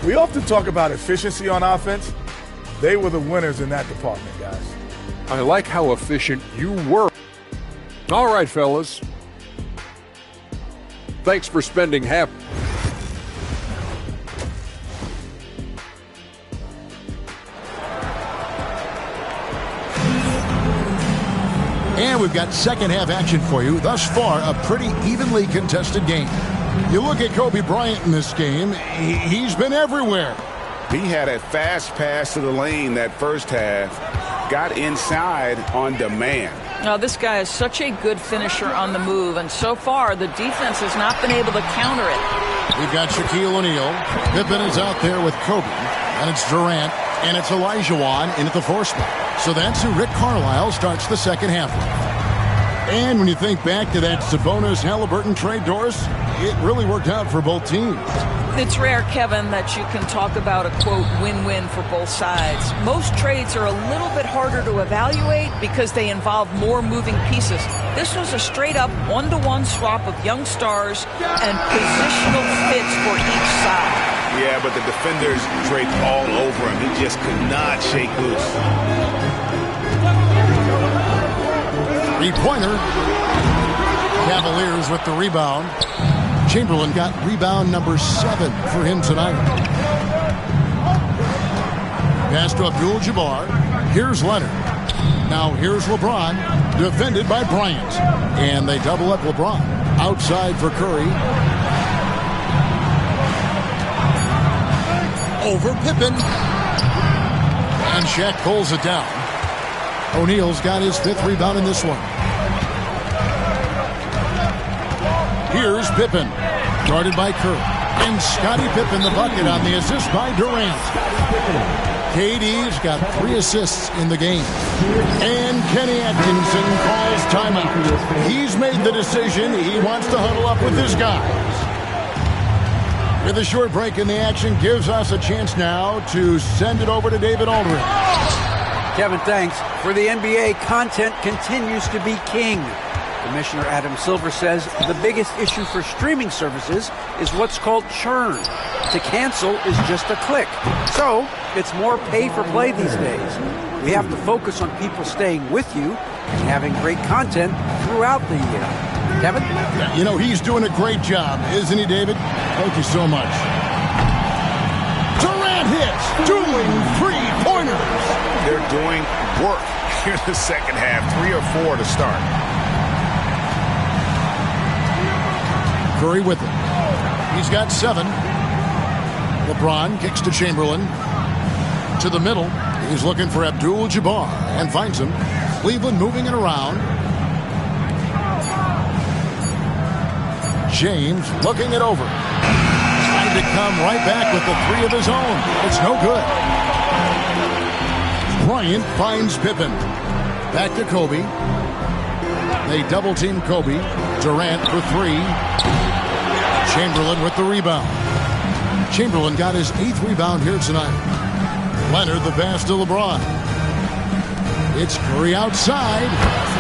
We often talk about efficiency on offense. They were the winners in that department, guys.
I like how efficient you were. All right, fellas. Thanks for spending half.
And we've got second half action for you. Thus far, a pretty evenly contested game. You look at Kobe Bryant in this game, he's been everywhere.
He had a fast pass to the lane that first half. Got inside on demand.
Now, this guy is such a good finisher on the move, and so far the defense has not been able to counter it.
We've got Shaquille O'Neal. Pippen is out there with Kobe, and it's Durant, and it's Olajuwon in at the 4 spot. So that's who Rick Carlisle starts the second half with. And when you think back to that Sabonis-Halliburton trade, Doris, it really worked out for both teams.
It's rare, Kevin, that you can talk about a, quote, win-win for both sides. Most trades are a little bit harder to evaluate because they involve more moving pieces. This was a straight-up one-to-one swap of young stars and positional fits for each side.
Yeah, but the defenders draped all over him. He just could not shake loose.
Three-pointer. Cavaliers with the rebound. Chamberlain got rebound number 7 for him tonight. Pass to Abdul-Jabbar. Here's Leonard. Now here's LeBron, defended by Bryant. And they double up LeBron. Outside for Curry. Over Pippen. And Shaq pulls it down. O'Neal's got his 5th rebound in this one. Here's Pippen, guarded by Curry. And Scottie Pippen the bucket on the assist by Durant. KD's got 3 assists in the game. And Kenny Atkinson calls timeout. He's made the decision. He wants to huddle up with his guys. With a short break in the action, gives us a chance now to send it over to David Aldridge.
Kevin, thanks. For the NBA, content continues to be king. Commissioner Adam Silver says the biggest issue for streaming services is what's called churn. To cancel is just a click. So it's more pay for play these days. We have to focus on people staying with you and having great content throughout the year. Kevin?
You know, he's doing a great job, isn't he, David? Thank you so much. Durant hits, doing 3-pointers.
They're doing work here in the second half. 3 or 4 to start.
Curry with it. He's got 7. LeBron kicks to Chamberlain. To the middle. He's looking for Abdul-Jabbar and finds him. Cleveland moving it around. James looking it over. Trying to come right back with the 3 of his own. It's no good. Bryant finds Pippen. Back to Kobe. They double-team Kobe. Durant for 3. Chamberlain with the rebound. Chamberlain got his 8th rebound here tonight. Leonard the pass to LeBron. It's Curry outside.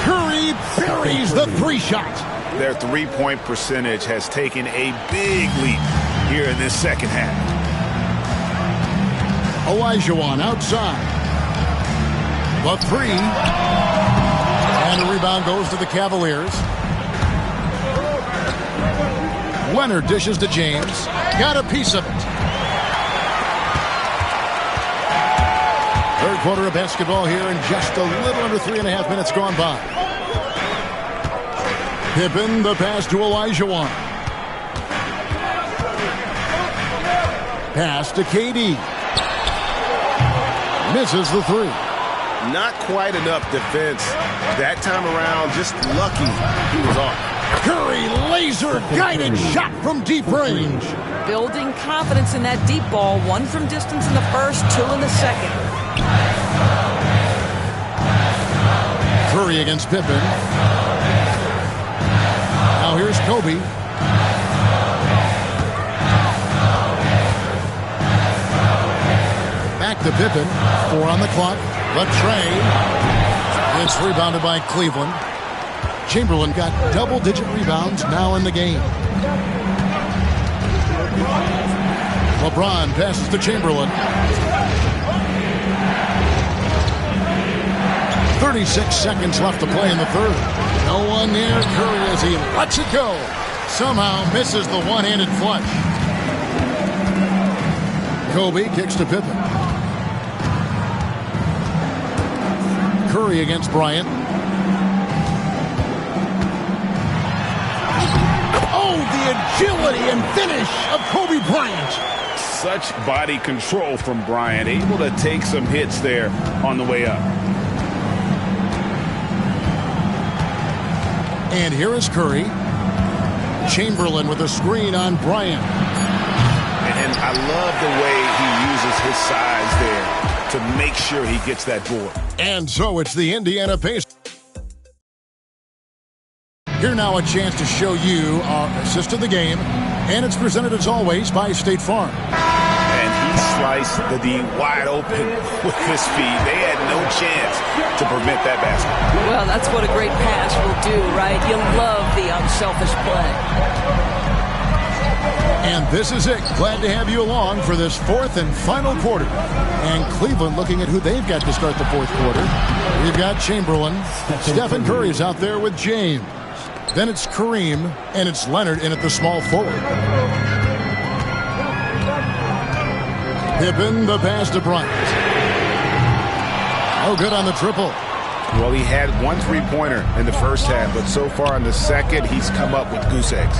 Curry buries the 3-shot.
Their 3-point percentage has taken a big leap here in this second half.
Olajuwon outside. The 3. And a rebound goes to the Cavaliers. Leonard dishes to James. Got a piece of it. Third quarter of basketball here, and just a little under 3.5 minutes gone by. Pippen, the pass to Olajuwon. Pass to KD. Misses the 3.
Not quite enough defense. That time around, just lucky he was off.
Curry, laser-guided shot from deep range.
Building confidence in that deep ball. 1 from distance in the first, 2 in the second.
Curry against Pippen. Now here's Kobe. Back to Pippen. 4 on the clock. The trade. It's rebounded by Cleveland. Chamberlain got double-digit rebounds now in the game. LeBron passes to Chamberlain. 36 seconds left to play in the third. No one near Curry as he lets it go. Somehow misses the one-handed flush. Kobe kicks to Pippen. Curry against Bryant. Oh, the agility and finish of Kobe Bryant.
Such body control from Bryant, able to take some hits there on the way up.
And here is Curry. Chamberlain with a screen on Bryant.
And I love the way he uses his size there to make sure he gets that board.
And so it's the Indiana Pacers. Here now a chance to show you our assist of the game, and it's presented as always by State Farm.
And he sliced the D wide open with his speed. They had no chance to prevent that basket.
Well, that's what a great pass will do, right? You'll love the unselfish play.
And this is it. Glad to have you along for this fourth and final quarter. And Cleveland looking at who they've got to start the fourth quarter. We've got Chamberlain. Stephen Curry's out there with James. Then it's Kareem, and it's Leonard in at the small forward. Pippen, the pass to Bryant. Oh, good on the triple.
Well, he had one three-pointer in the first half, but so far in the second, he's come up with goose eggs.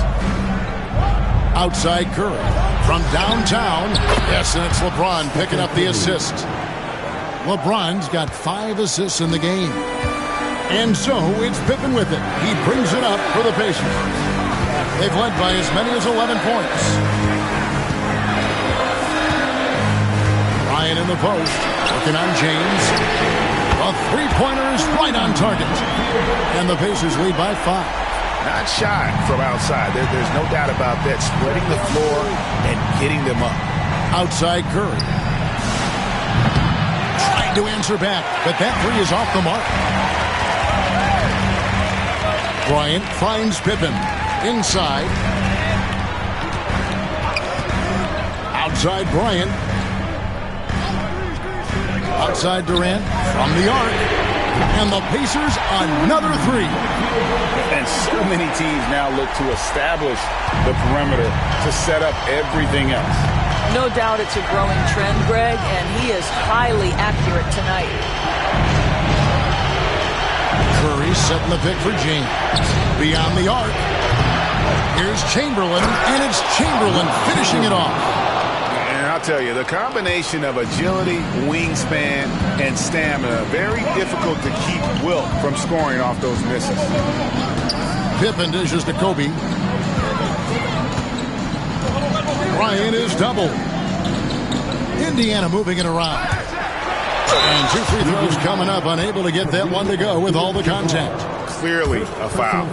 Outside Curry from downtown. Yes, and it's LeBron picking up the assist. LeBron's got 5 assists in the game. And so it's Pippen with it. He brings it up for the Pacers. They've led by as many as 11 points. Ryan in the post, working on James. A three-pointer is right on target. And the Pacers lead by 5.
Not shy from outside. There's no doubt about that. Spreading the floor and getting them up.
Outside Curry. Trying to answer back, but that three is off the mark. Bryant finds Pippen. Inside. Outside Bryant. Outside Durant from the arc. And the Pacers another three.
And so many teams now look to establish the perimeter to set up everything else.
No doubt it's a growing trend, Greg, and he is highly accurate tonight.
Curry setting the pick for James. Beyond the arc. Here's Chamberlain, and it's Chamberlain finishing it off.
And I'll tell you, the combination of agility, wingspan, and stamina, very difficult to keep Wilt from scoring off those misses.
Pippen dishes to Kobe. Ryan is doubled. Indiana moving it around. And 2 free throws coming up, unable to get that one to go with all the contact.
Clearly a foul.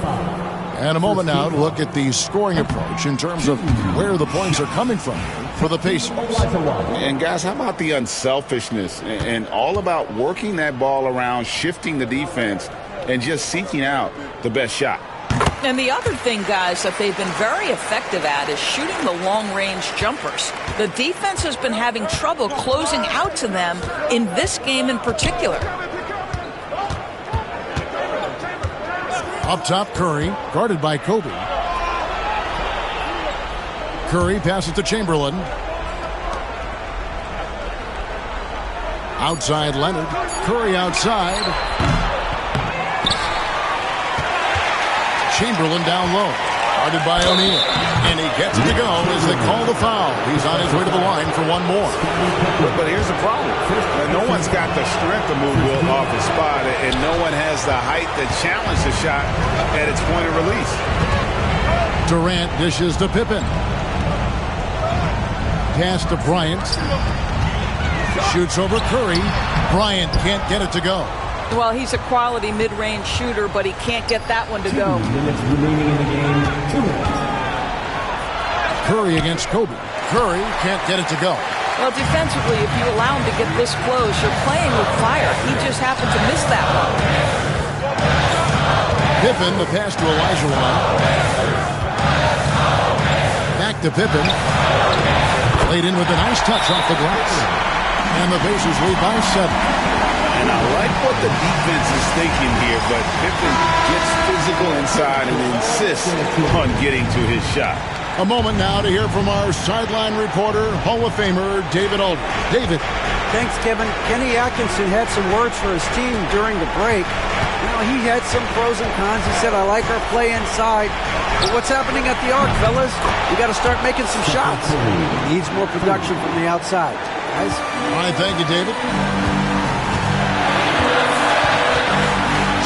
And a moment now to look at the scoring approach in terms of where the points are coming from for the Pacers.
And guys, how about the unselfishness and all about working that ball around, shifting the defense, and just seeking out the best shot.
And the other thing, guys, that they've been very effective at is shooting the long-range jumpers. The defense has been having trouble closing out to them in this game in particular.
Up top, Curry, guarded by Kobe. Curry passes to Chamberlain. Outside Leonard. Curry outside. Chamberlain down low. Guarded by O'Neal. And he gets it to go as they call the foul. He's on his way to the line for one more.
But here's the problem. No one's got the strength to move Wilt off his spot, and no one has the height to challenge the shot at its point of release.
Durant dishes to Pippen. Pass to Bryant. Shoots over Curry. Bryant can't get it to go.
Well, he's a quality mid-range shooter, but he can't get that one to go.
2 minutes remaining in the game. 2 minutes.
Curry against Kobe. Curry can't get it to go.
Well, defensively, if you allow him to get this close, you're playing with fire. He just happened to miss that one.
Pippen, the pass to Olajuwon. Back to Pippen. Laid in with a nice touch off the glass. And the Pacers lead by 7.
And I like what the defense is thinking here, but Pippen gets physical inside and insists on getting to his shot.
A moment now to hear from our sideline reporter, Hall of Famer David Aldridge. David.
Thanks, Kevin. Kenny Atkinson had some words for his team during the break. You know, he had some pros and cons. He said, I like our play inside. But what's happening at the arc, fellas? We got to start making some shots. Needs more production from the outside. Guys?
All right, thank you, David.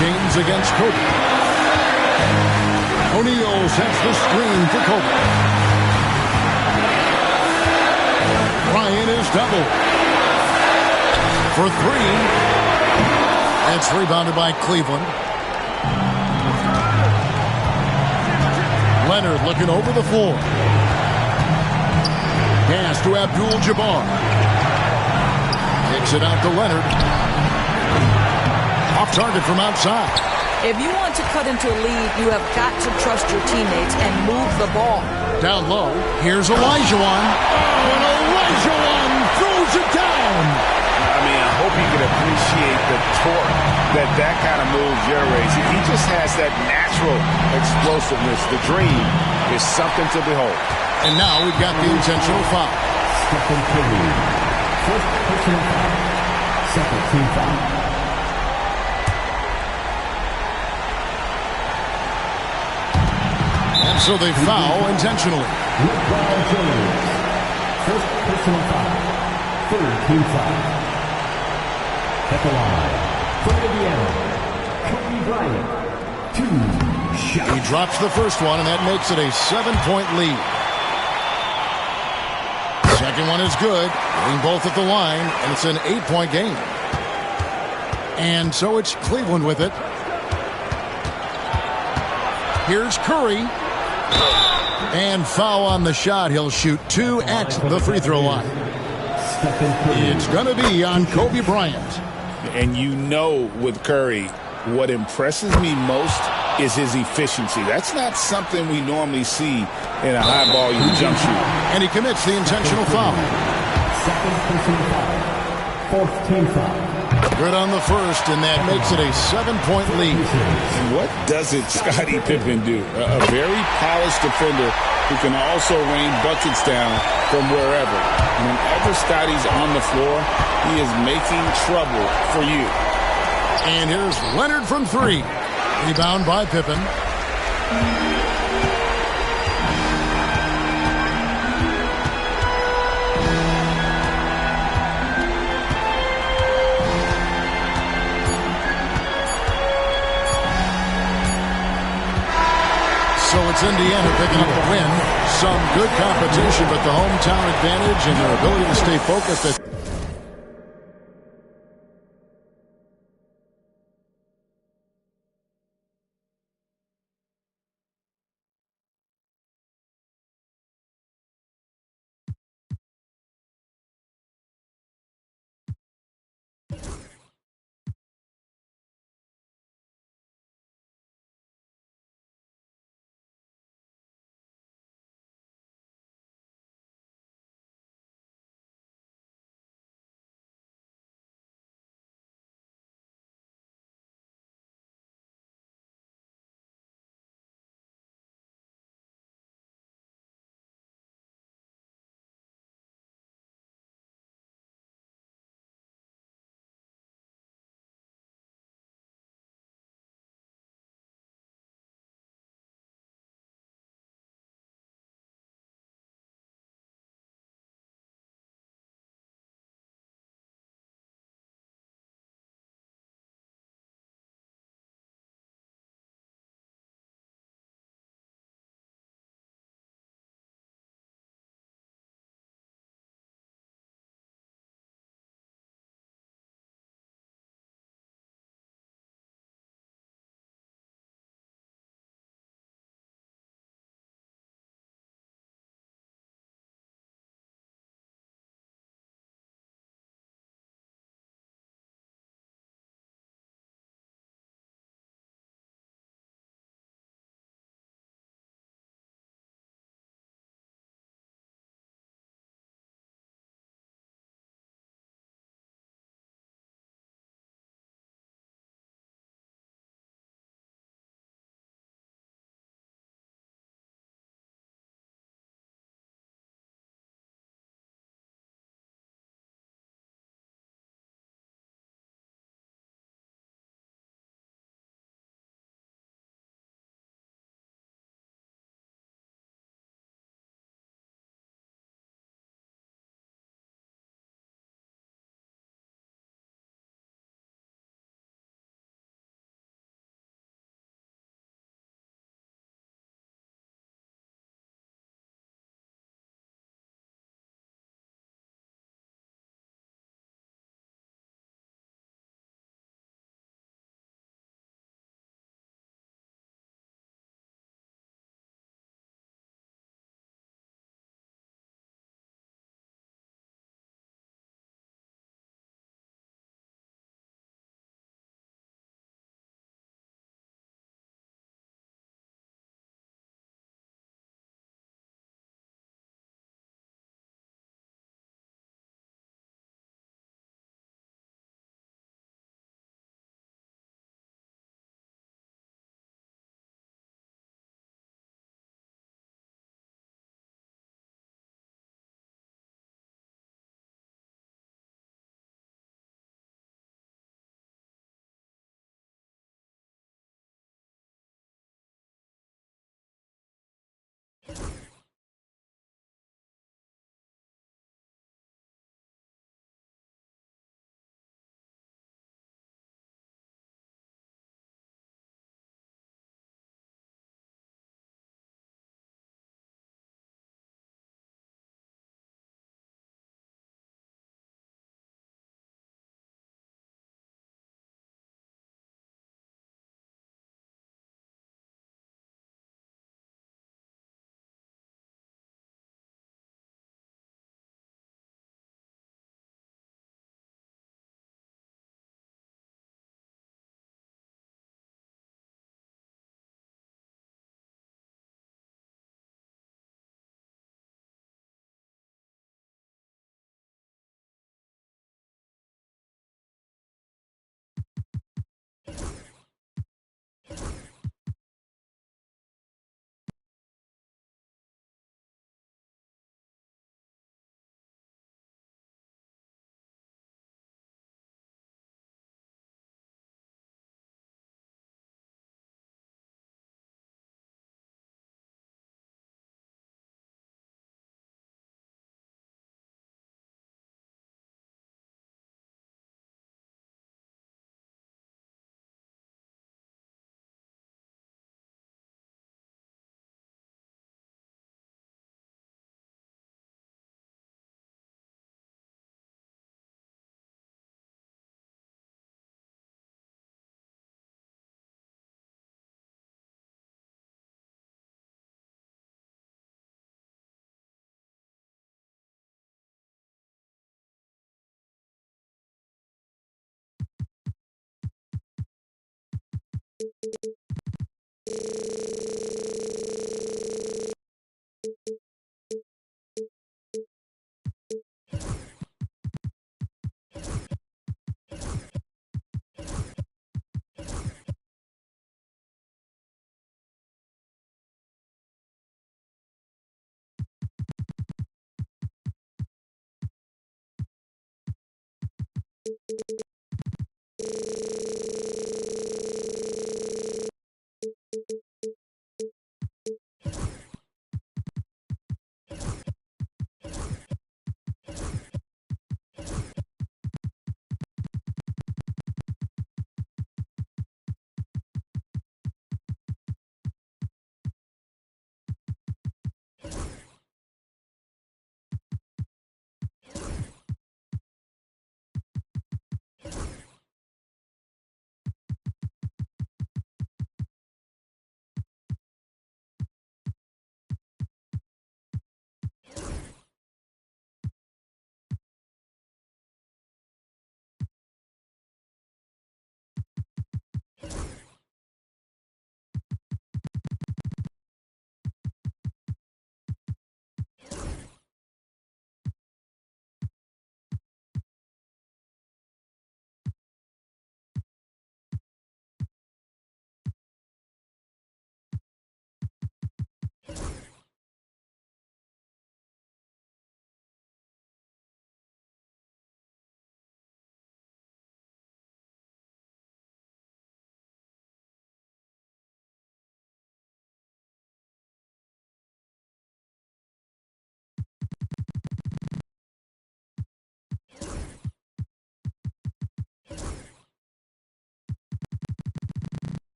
James against Kobe. O'Neal sets the screen for Kobe. Ryan is doubled. For 3. It's rebounded by Cleveland. Leonard looking over the floor. Pass to Abdul-Jabbar. Kicks it out to Leonard. Off target from outside.
If you want to cut into a lead, you have got to trust your teammates and move the ball.
Down low, here's Olajuwon. Oh, and Olajuwon throws it down.
I mean, I hope you can appreciate the torque that kind of move generates. He just has that natural explosiveness. The dream is something to behold.
And now we've got the intentional foul.
Stephen Curry. First personal foul. Second team foul.
And so they foul intentionally.
LeBron James. First personal foul. Third team foul. At the line. For Indiana, Kobe Bryant. 2 shots.
He drops the first one, and that makes it a 7-point lead. Second one is good. Getting both at the line, and it's an 8-point game. And so it's Cleveland with it. Here's Curry. And foul on the shot. He'll shoot 2 at the free throw line. It's going to be on Kobe Bryant.
And you know with Curry, what impresses me most is his efficiency. That's not something we normally see in a high-volume jump shooter.
And he commits the intentional foul.
Second personal foul. Fourth team foul.
Good on the first, and that makes it a 7-point lead.
What doesn't Scottie Pippen do? A very polished defender who can also rain buckets down from wherever. Whenever Scottie's on the floor, he is making trouble for you.
And here's Leonard from 3. Rebound by Pippen. So it's Indiana picking up a win. Some good competition, but the hometown advantage and their ability to stay focused.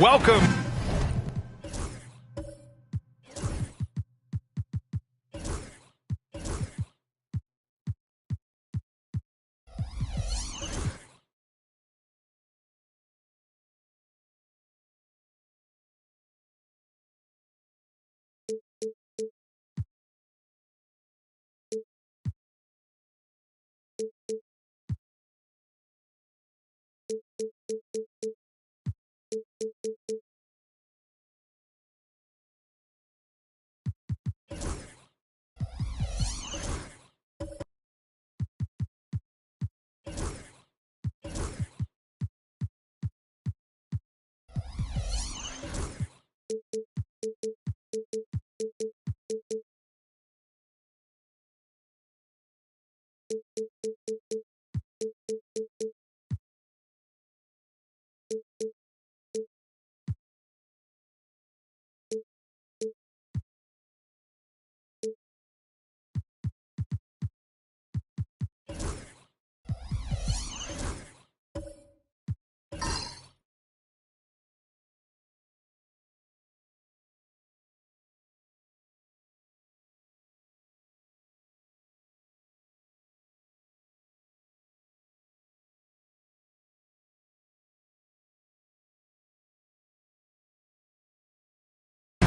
Welcome.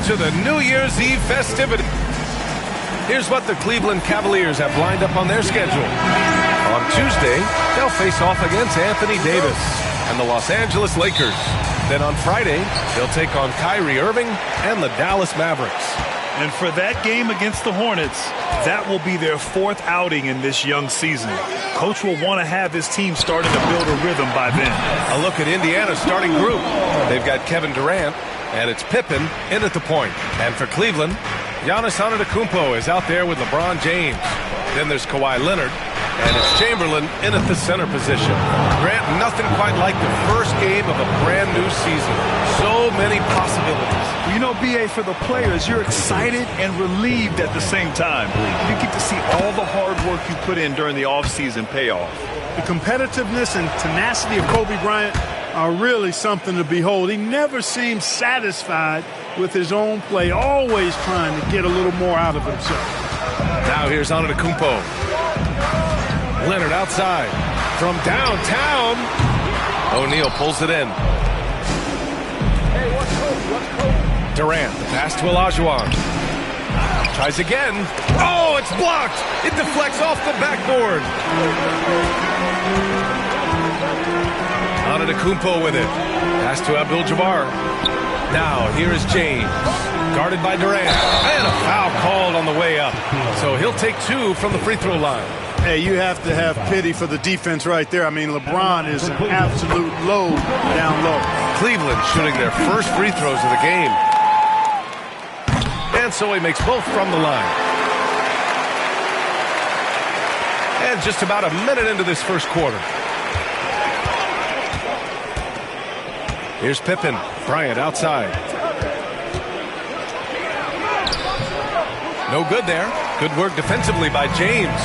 To the New Year's Eve festivity. Here's what the Cleveland Cavaliers have lined up on their schedule. On Tuesday, they'll face off against Anthony Davis and the Los Angeles Lakers. Then on Friday, they'll take on Kyrie Irving and the Dallas Mavericks.
And for that game against the Hornets, that will be their fourth outing in this young season. Coach will want to have his team starting to build a rhythm by then.
A look at Indiana's starting group. They've got Kevin Durant, and it's Pippen in at the point. And for Cleveland, Giannis Antetokounmpo is out there with LeBron James. Then there's Kawhi Leonard, and it's Chamberlain in at the center position. Grant, nothing quite like the first game of a brand new season. So many possibilities.
You know, B.A., for the players, you're excited and relieved at the same time. You get to see all the hard work you put in during the offseason pay off.
The competitiveness and tenacity of Kobe Bryant are really something to behold. He never seems satisfied with his own play, always trying to get a little more out of himself.
Now here's Antetokounmpo. Leonard outside. From downtown. O'Neal pulls it in. Durant, the pass to Olajuwon. Tries again. Oh, it's blocked. It deflects off the backboard. Antetokounmpo with it. Pass to Abdul-Jabbar. Now, here is James. Guarded by Durant. And a foul called on the way up. So he'll take two from the free throw line.
Hey, you have to have pity for the defense right there. I mean, LeBron is an absolute load down low.
Cleveland shooting their first free throws of the game. And so he makes both from the line. And just about a minute into this first quarter. Here's Pippen. Bryant outside. No good there. Good work defensively by James.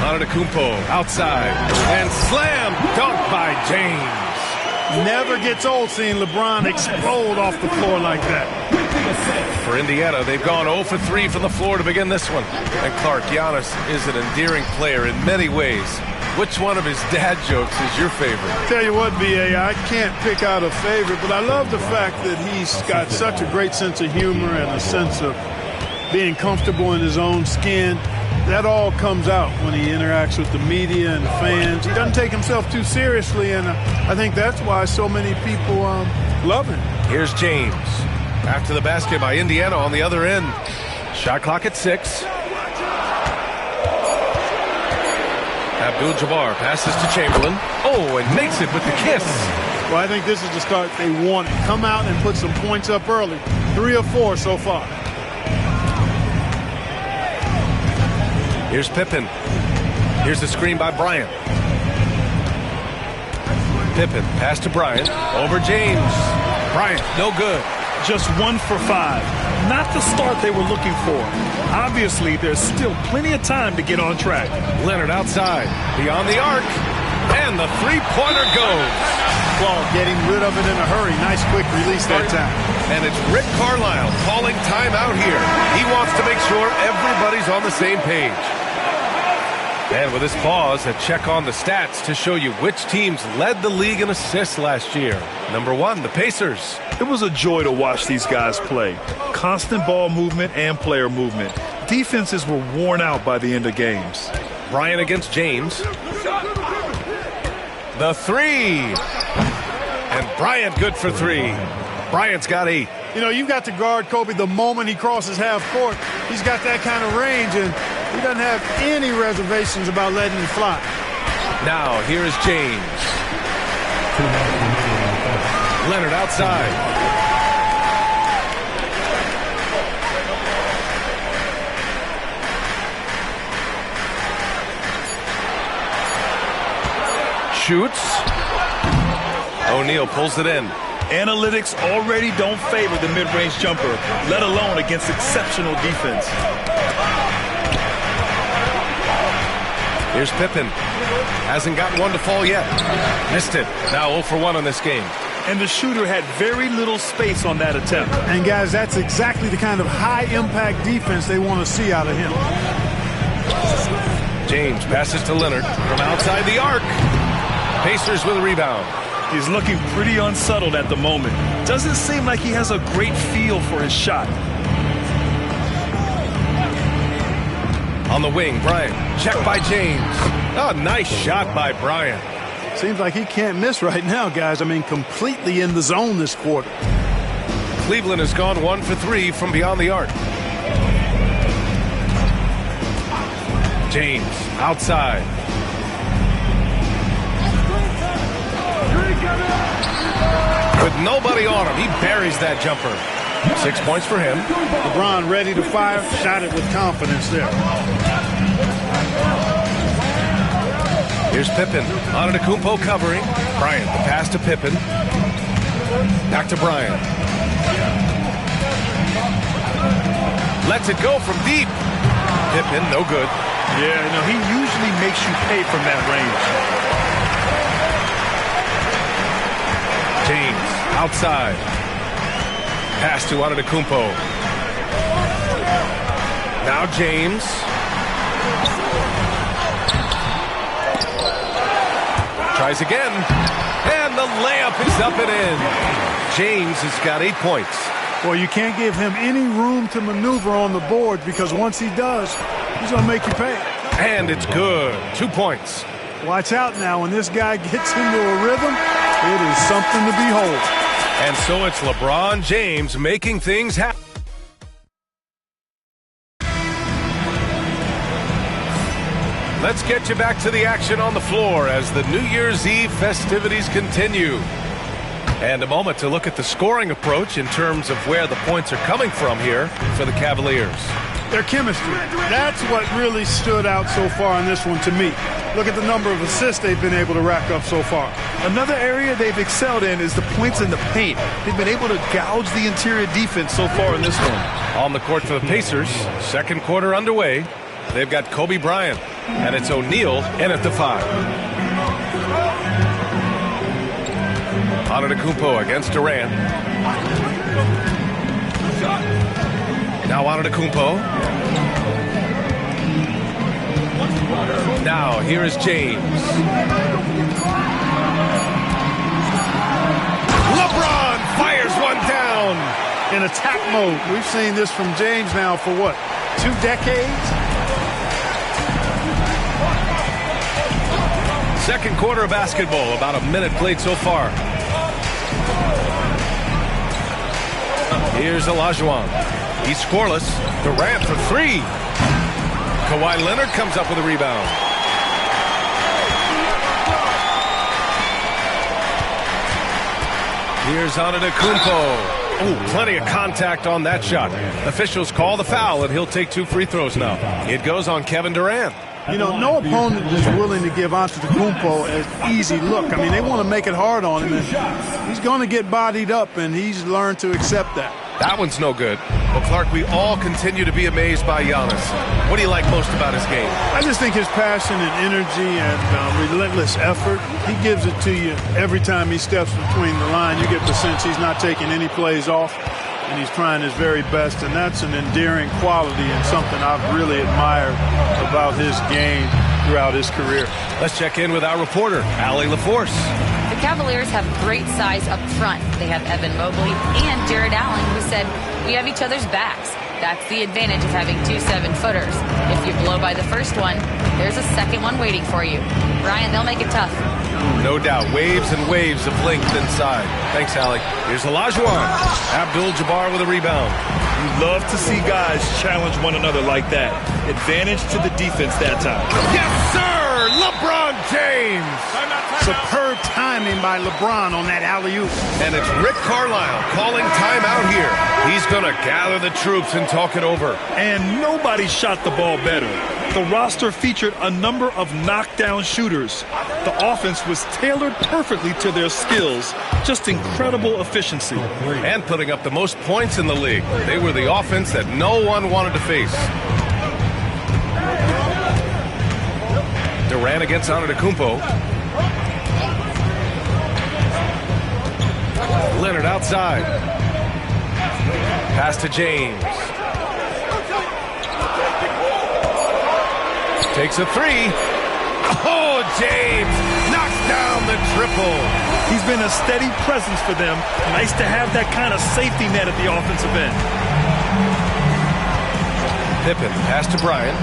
Antetokounmpo outside. And slam dunk by James.
Never gets old seeing LeBron explode off the floor like that.
For Indiana, they've gone 0 for 3 from the floor to begin this one. And Clark, Giannis is an endearing player in many ways. Which one of his dad jokes is your favorite?
Tell you what, B.A., I can't pick out a favorite, but I love the fact that he's got such a great sense of humor and a sense of being comfortable in his own skin. That all comes out when he interacts with the media and the fans. He doesn't take himself too seriously, and I think that's why so many people love him.
Here's James. After the basket by Indiana on the other end. Shot clock at 6. Abdul-Jabbar passes to Chamberlain. Oh, and makes it with the kiss.
Well, I think this is the start they wanted. Come out and put some points up early. 3 of 4 so far.
Here's Pippen. Here's the screen by Bryant. Pippen, pass to Bryant. Over James. Bryant, no good.
Just 1 for 5. Not the start they were looking for. Obviously, there's still plenty of time to get on track.
Leonard outside. Beyond the arc. And the three-pointer goes.
Well, getting rid of it in a hurry. Nice quick release that time.
And it's Rick Carlisle calling timeout here. He wants to make sure everybody's on the same page. And with this pause, a check on the stats to show you which teams led the league in assists last year. Number 1, the Pacers.
It was a joy to watch these guys play. Constant ball movement and player movement. Defenses were worn out by the end of games.
Bryant against James. The three. And Bryant good for three. Bryant's got 8.
You know, you've got to guard Kobe the moment he crosses half court. He's got that kind of range, and he doesn't have any reservations about letting him fly.
Now, here is James. Leonard outside. Shoots. O'Neal pulls it in.
Analytics already don't favor the mid-range jumper, let alone against exceptional defense.
Here's Pippen. Hasn't gotten one to fall yet. Missed it. Now 0 for 1 on this game.
And the shooter had very little space on that attempt.
And, guys, that's exactly the kind of high-impact defense they want to see out of him.
James passes to Leonard from outside the arc. Pacers with a rebound.
He's looking pretty unsettled at the moment. Doesn't seem like he has a great feel for his shot.
On the wing, Bryant. Check by James. Oh, nice shot by Bryant.
Seems like he can't miss right now, guys. I mean, completely in the zone this quarter.
Cleveland has gone 1 for 3 from beyond the arc. James outside. With nobody on him, he buries that jumper. 6 points for him.
LeBron ready to fire, shot it with confidence there.
Here's Pippen. Antetokounmpo covering. Bryant, the pass to Pippen. Back to Bryant. Lets it go from deep. Pippen, no good.
Yeah, no, he usually makes you pay from that range.
James outside. Pass to Antetokounmpo. Now James. Tries again. And the layup is up and in. James has got 8 points.
Well, you can't give him any room to maneuver on the board because once he does, he's going to make you pay.
And it's good. 2 points.
Watch out now. When this guy gets into a rhythm, it is something to behold.
And so it's LeBron James making things happen. Let's get you back to the action on the floor as the New Year's Eve festivities continue. And a moment to look at the scoring approach in terms of where the points are coming from here for the Cavaliers.
Their chemistry. That's what really stood out so far in this one to me. Look at the number of assists they've been able to rack up so far.
Another area they've excelled in is the points in the paint. They've been able to gouge the interior defense so far in this one.
On the court for the Pacers, second quarter underway. They've got Kobe Bryant, and it's O'Neal in at the 5. Antetokounmpo against Durant. Now Antetokounmpo. Now here is James. LeBron fires one down.
In attack mode. We've seen this from James now for what? 2 decades?
Second quarter of basketball, about a minute played so far. Here's Olajuwon. He's scoreless. Durant for 3. Kawhi Leonard comes up with a rebound. Here's Antetokounmpo. Oh, plenty of contact on that shot. Officials call the foul, and he'll take 2 free throws now. It goes on Kevin Durant.
You know, no opponent is willing to give Antetokounmpo an easy look. I mean, they want to make it hard on him. And he's going to get bodied up, and he's learned to accept that.
That one's no good. Well, Clark, we all continue to be amazed by Giannis. What do you like most about his game?
I just think his passion and energy and relentless effort, he gives it to you every time he steps between the line. You get the sense he's not taking any plays off, and he's trying his very best, and that's an endearing quality and something I've really admired about his game throughout his career.
Let's check in with our reporter, Allie LaForce.
The Cavaliers have great size up front. They have Evan Mobley and Jared Allen, who said, "We have each other's backs." That's the advantage of having 2 7-footers. If you blow by the first one, there's a second one waiting for you. Brian, they'll make it tough.
No doubt. Waves and waves of length inside. Thanks, Alec. Here's Olajuwon. Abdul-Jabbar with a rebound.
You love to see guys challenge one another like that. Advantage to the defense that time.
Yes, sir! LeBron James!
Superb timing by LeBron on that alley-oop.
And it's Rick Carlisle calling timeout here. He's going to gather the troops and talk it over.
And nobody shot the ball better. The roster featured a number of knockdown shooters. The offense was tailored perfectly to their skills. Just incredible efficiency.
And putting up the most points in the league. They were the offense that no one wanted to face. Durant against Antetokounmpo. Leonard outside. Pass to James. Takes a 3. Oh, James knocks down the triple.
He's been a steady presence for them. Nice to have that kind of safety net at the offensive end.
Pippen, pass to Bryant.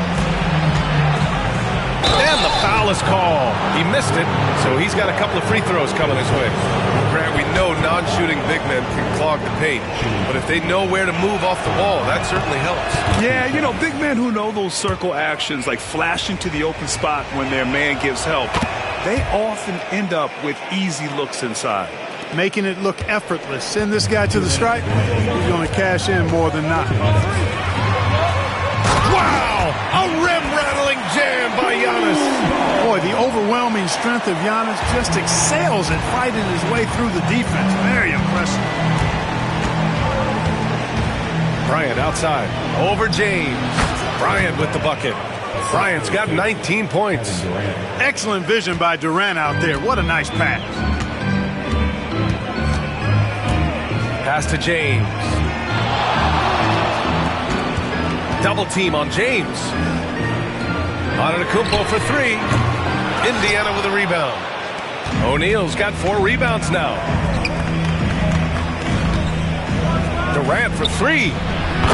And the foul is called. He missed it, so he's got a couple of free throws coming his way. Grant, we know non-shooting big men can clog the paint, but if they know where to move off the ball, that certainly helps.
Yeah, you know, big men who know those circle actions, like flashing to the open spot when their man gives help, they often end up with easy looks inside.
Making it look effortless. Send this guy to the stripe, he's going to cash in more than not.
Wow! A rim-rattling jam by Giannis.
Boy, the overwhelming strength of Giannis just excels at fighting his way through the defense. Very impressive.
Bryant outside. Over James. Bryant with the bucket. Bryant's got 19 points.
Excellent vision by Durant out there. What a nice pass.
Pass to James. Double team on James. Antetokounmpo for 3. Indiana with a rebound. O'Neal's got 4 rebounds now. Durant for 3.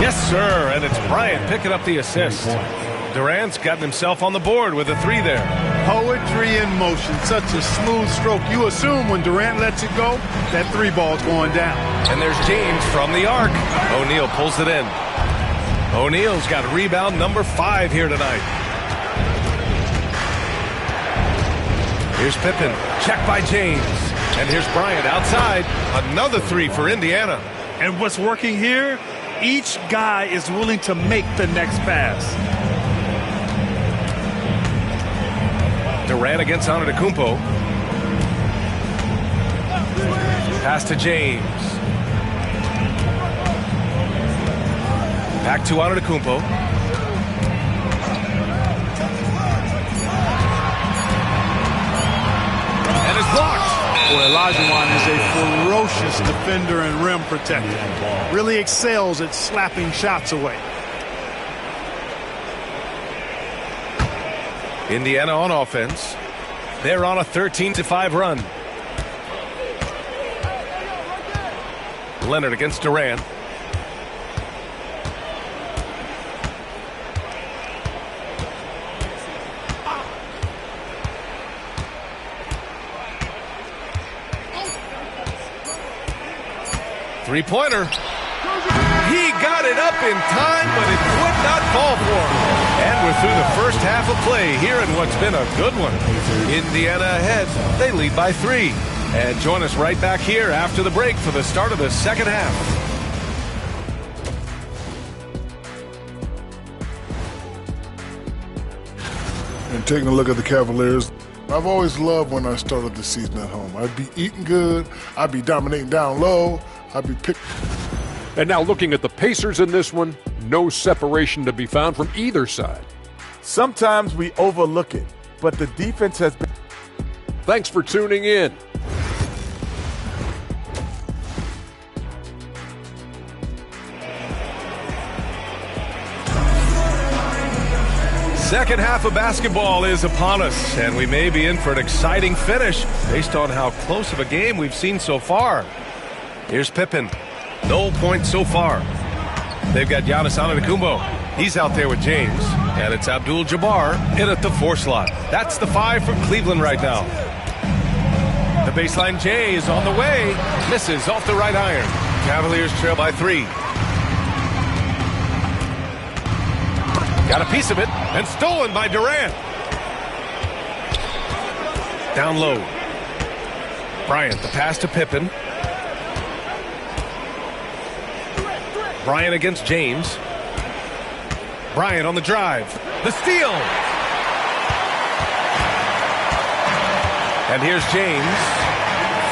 Yes, sir. And it's Bryant picking up the assist. Durant's gotten himself on the board with a 3 there.
Poetry in motion. Such a smooth stroke. You assume when Durant lets it go, that 3 ball's going down.
And there's James from the arc. O'Neal pulls it in. O'Neal's got rebound number 5 here tonight. Here's Pippen. Check by James. And here's Bryant outside. Another 3 for Indiana.
And what's working here? Each guy is willing to make the next pass.
Durant against Antetokounmpo. Pass to James. Back to Antetokounmpo. And it's blocked.
Boy, Olajuwon is a ferocious defender and rim protector. Really excels at slapping shots away.
Indiana on offense. They're on a 13-5 run. Leonard against Durant. Three-pointer. He got it up in time, but it would not fall for him. And we're through the first half of play here in what's been a good one. Indiana ahead. They lead by 3. And join us right back here after the break for the start of the second half.
And taking a look at the Cavaliers, I've always loved when I started the season at home. I'd be eating good. I'd be dominating down low. I'd be picked.
And now looking at the Pacers in this one, no separation to be found from either side.
Sometimes we overlook it, but the defense has been.
Thanks for tuning in.
Second half of basketball is upon us, and we may be in for an exciting finish based on how close of a game we've seen so far. Here's Pippen. No points so far. They've got Giannis Antetokounmpo. He's out there with James. And it's Abdul-Jabbar in at the 4 slot. That's the 5 for Cleveland right now. The baseline J is on the way. Misses off the right iron. Cavaliers trail by 3. Got a piece of it and stolen by Durant. Down low. Bryant, the pass to Pippen. Bryant against James. Bryant on the drive. The steal. And here's James.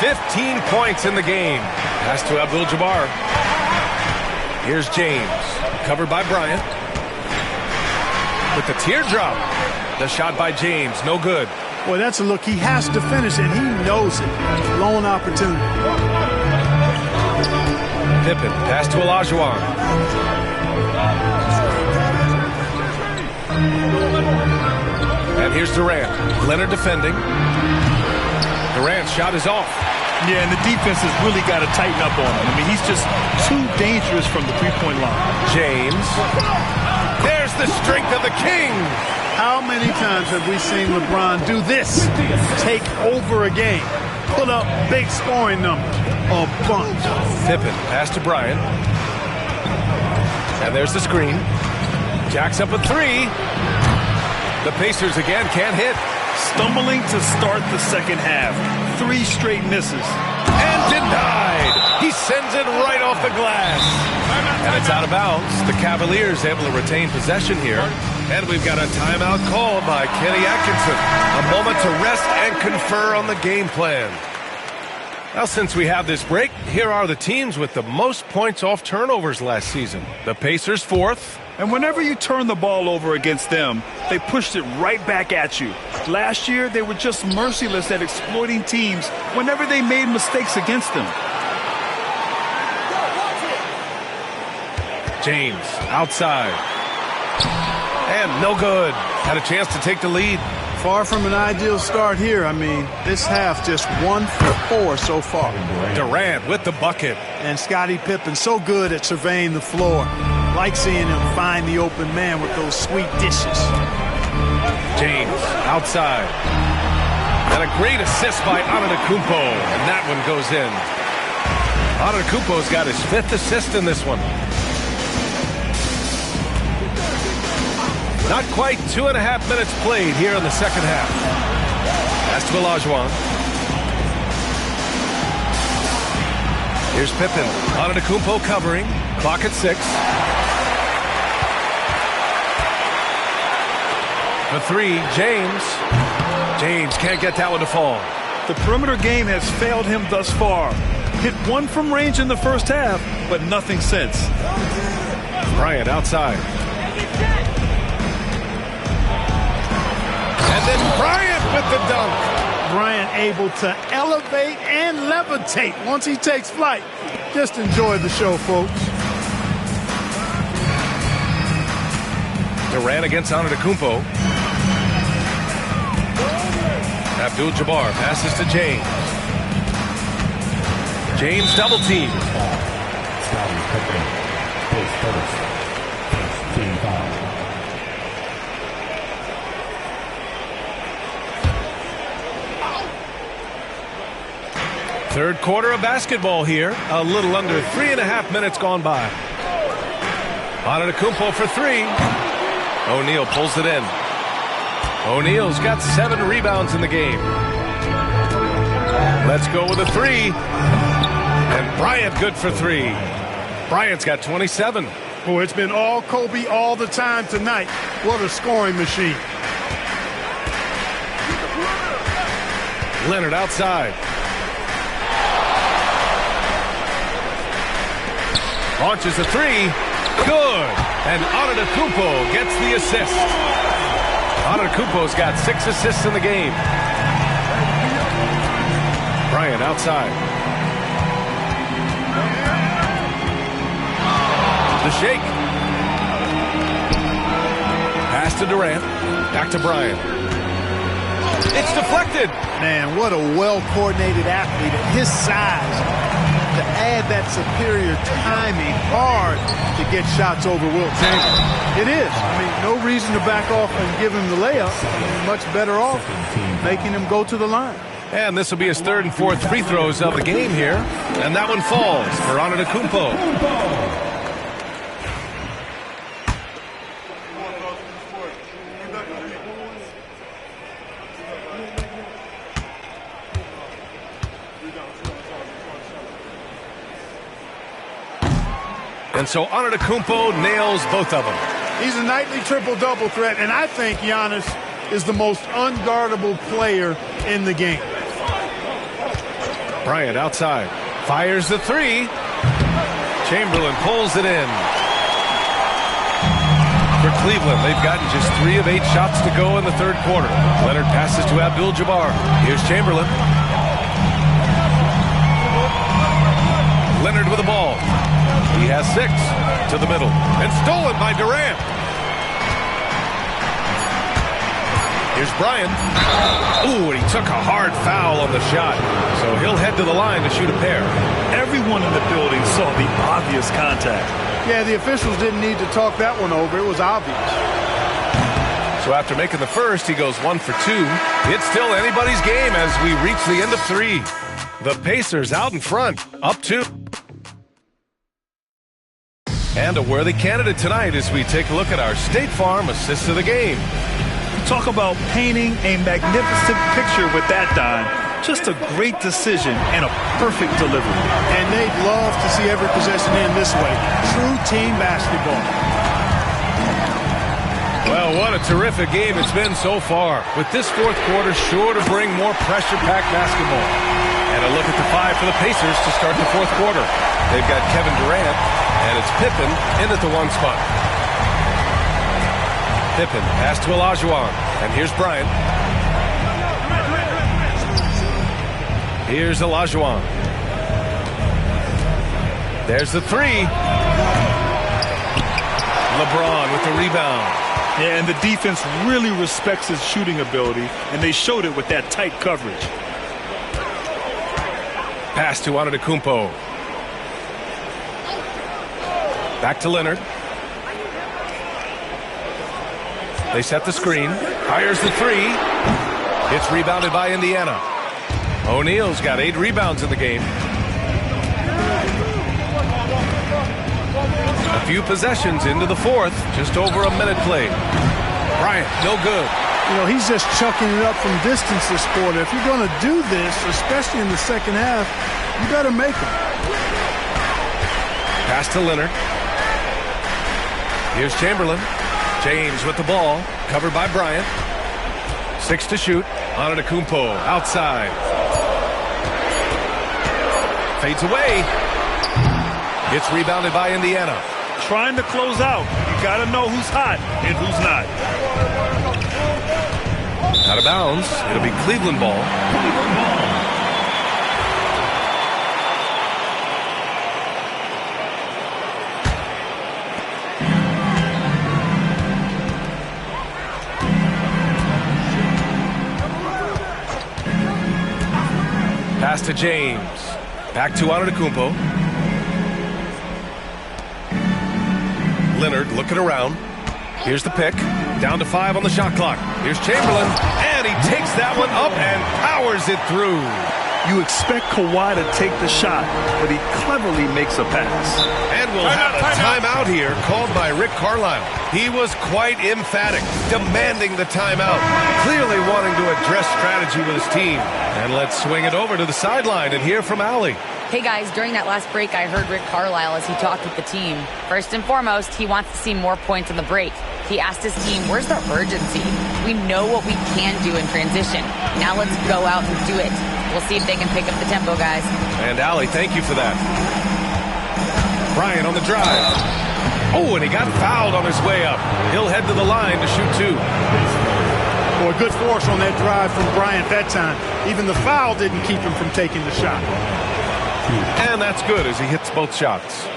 15 points in the game. Pass to Abdul-Jabbar. Here's James. Covered by Bryant. With the teardrop. The shot by James. No good.
Boy, that's a look. He has to finish it. He knows it. Lone opportunity.
Pippen. Pass to Olajuwon. And here's Durant. Leonard defending. Durant's shot is off.
Yeah, and the defense has really got to tighten up on him. I mean, he's just too dangerous from the three-point line.
James. There's the strength of the King.
How many times have we seen LeBron do this? Take over a game. Put up big scoring numbers. A bunch.
Pippen. Pass to Bryant. And there's the screen. Jacks up a 3. The Pacers again can't hit.
Stumbling to start the second half. 3 straight misses.
And denied. He sends it right off the glass. And it's out of bounds. The Cavaliers able to retain possession here. And we've got a timeout called by Kenny Atkinson. A moment to rest and confer on the game plan. Now, since we have this break, here are the teams with the most points off turnovers last season. The Pacers 4th.
And whenever you turn the ball over against them, they pushed it right back at you. Last year, they were just merciless at exploiting teams whenever they made mistakes against them.
James outside. And no good. Had a chance to take the lead.
Far from an ideal start here. I mean, this half just 1 for 4 so far.
Durant with the bucket.
And Scottie Pippen so good at surveying the floor. Like seeing him find the open man with those sweet dishes.
James outside. And a great assist by Antetokounmpo. And that one goes in. Antetokounmpo's got his 5th assist in this one. Not quite 2.5 minutes played here in the second half. Pass to Olajuwon. Here's Pippen. Antetokounmpo covering. Clock at 6. For 3, James. James can't get that one to fall.
The perimeter game has failed him thus far. Hit 1 from range in the first half, but nothing since.
Bryant outside. And then Bryant with the dunk.
Bryant able to elevate and levitate once he takes flight. Just enjoy the show, folks.
Durant against Antetokounmpo. Abdul-Jabbar passes to James. James double team. Third quarter of basketball here. A little under 3.5 minutes gone by. Antetokounmpo for 3. O'Neal pulls it in. O'Neal's got 7 rebounds in the game. Let's go with a 3. And Bryant good for 3. Bryant's got 27.
Boy, it's been all Kobe all the time tonight. What a scoring machine.
Leonard outside. Launches a 3. Good. And Antetokounmpo gets the assist. Antetokounmpo's got 6 assists in the game. Bryant outside. The shake. Pass to Durant. Back to Bryant. It's deflected.
Man, what a well-coordinated athlete at his size. to add that superior timing hard to get shots over Wilt Chamberlain. It is. I mean, no reason to back off and give him the layup. He's much better off making him go to the line.
And this will be his third and fourth free throws of the game here. And that one falls for Antetokounmpo. And so Antetokounmpo nails both of them.
He's a nightly triple-double threat, and I think Giannis is the most unguardable player in the game.
Bryant outside. Fires the three. Chamberlain pulls it in. For Cleveland, they've gotten just 3 of 8 shots to go in the third quarter. Leonard passes to Abdul-Jabbar. Here's Chamberlain. Leonard with the ball. He has 6 to the middle. And stolen by Durant. Here's Bryant. Ooh, and he took a hard foul on the shot. So he'll head to the line to shoot a pair.
Everyone in the building saw the obvious contact.
Yeah, the officials didn't need to talk that one over. It was obvious.
So after making the first, he goes 1 for 2. It's still anybody's game as we reach the end of 3. The Pacers out in front, up 2. And a worthy candidate tonight as we take a look at our State Farm assist of the game.
Talk about painting a magnificent picture with that dime. Just a great decision and a perfect delivery.
And they'd love to see every possession in this way. True team basketball.
Well, what a terrific game it's been so far. With this fourth quarter sure to bring more pressure-packed basketball. And a look at the 5 for the Pacers to start the fourth quarter. They've got Kevin Durant, and it's Pippen in at the 1 spot. Pippen, pass to Olajuwon, and here's Bryant. Here's Olajuwon. There's the 3. LeBron with the rebound.
Yeah, and the defense really respects his shooting ability, and they showed it with that tight coverage.
Pass to Antetokounmpo. Back to Leonard. They set the screen. Fires the 3. It's rebounded by Indiana. O'Neal's got 8 rebounds in the game. A few possessions into the fourth. Just over a minute played. Bryant, no good.
You know, he's just chucking it up from distance this quarter. If you're going to do this, especially in the second half, you better make them.
Pass to Leonard. Here's Chamberlain. James with the ball, covered by Bryant. 6 to shoot. Antetokounmpo outside. Fades away. Gets rebounded by Indiana.
Trying to close out. You got to know who's hot and who's not.
Out of bounds. It'll be Cleveland ball. Pass to James. Back to Antetokounmpo. Leonard looking around. Here's the pick. Down to 5 on the shot clock. Here's Chamberlain. And he takes that one up and powers it through.
You expect Kawhi to take the shot, but he cleverly makes a pass.
And we'll have a timeout here called by Rick Carlisle. He was quite emphatic, demanding the timeout, clearly wanting to address strategy with his team. And let's swing it over to the sideline and hear from Allie.
Hey guys, during that last break, I heard Rick Carlisle as he talked with the team. First and foremost, he wants to see more points in the break. He asked his team, where's the urgency? We know what we can do in transition. Now let's go out and do it. We'll see if they can pick up the tempo, guys.
And Allie, thank you for that. Bryant on the drive. Oh, and he got fouled on his way up. He'll head to the line to shoot 2.
Boy, good force on that drive from Bryant that time. Even the foul didn't keep him from taking the shot.
And that's good as he hits both shots.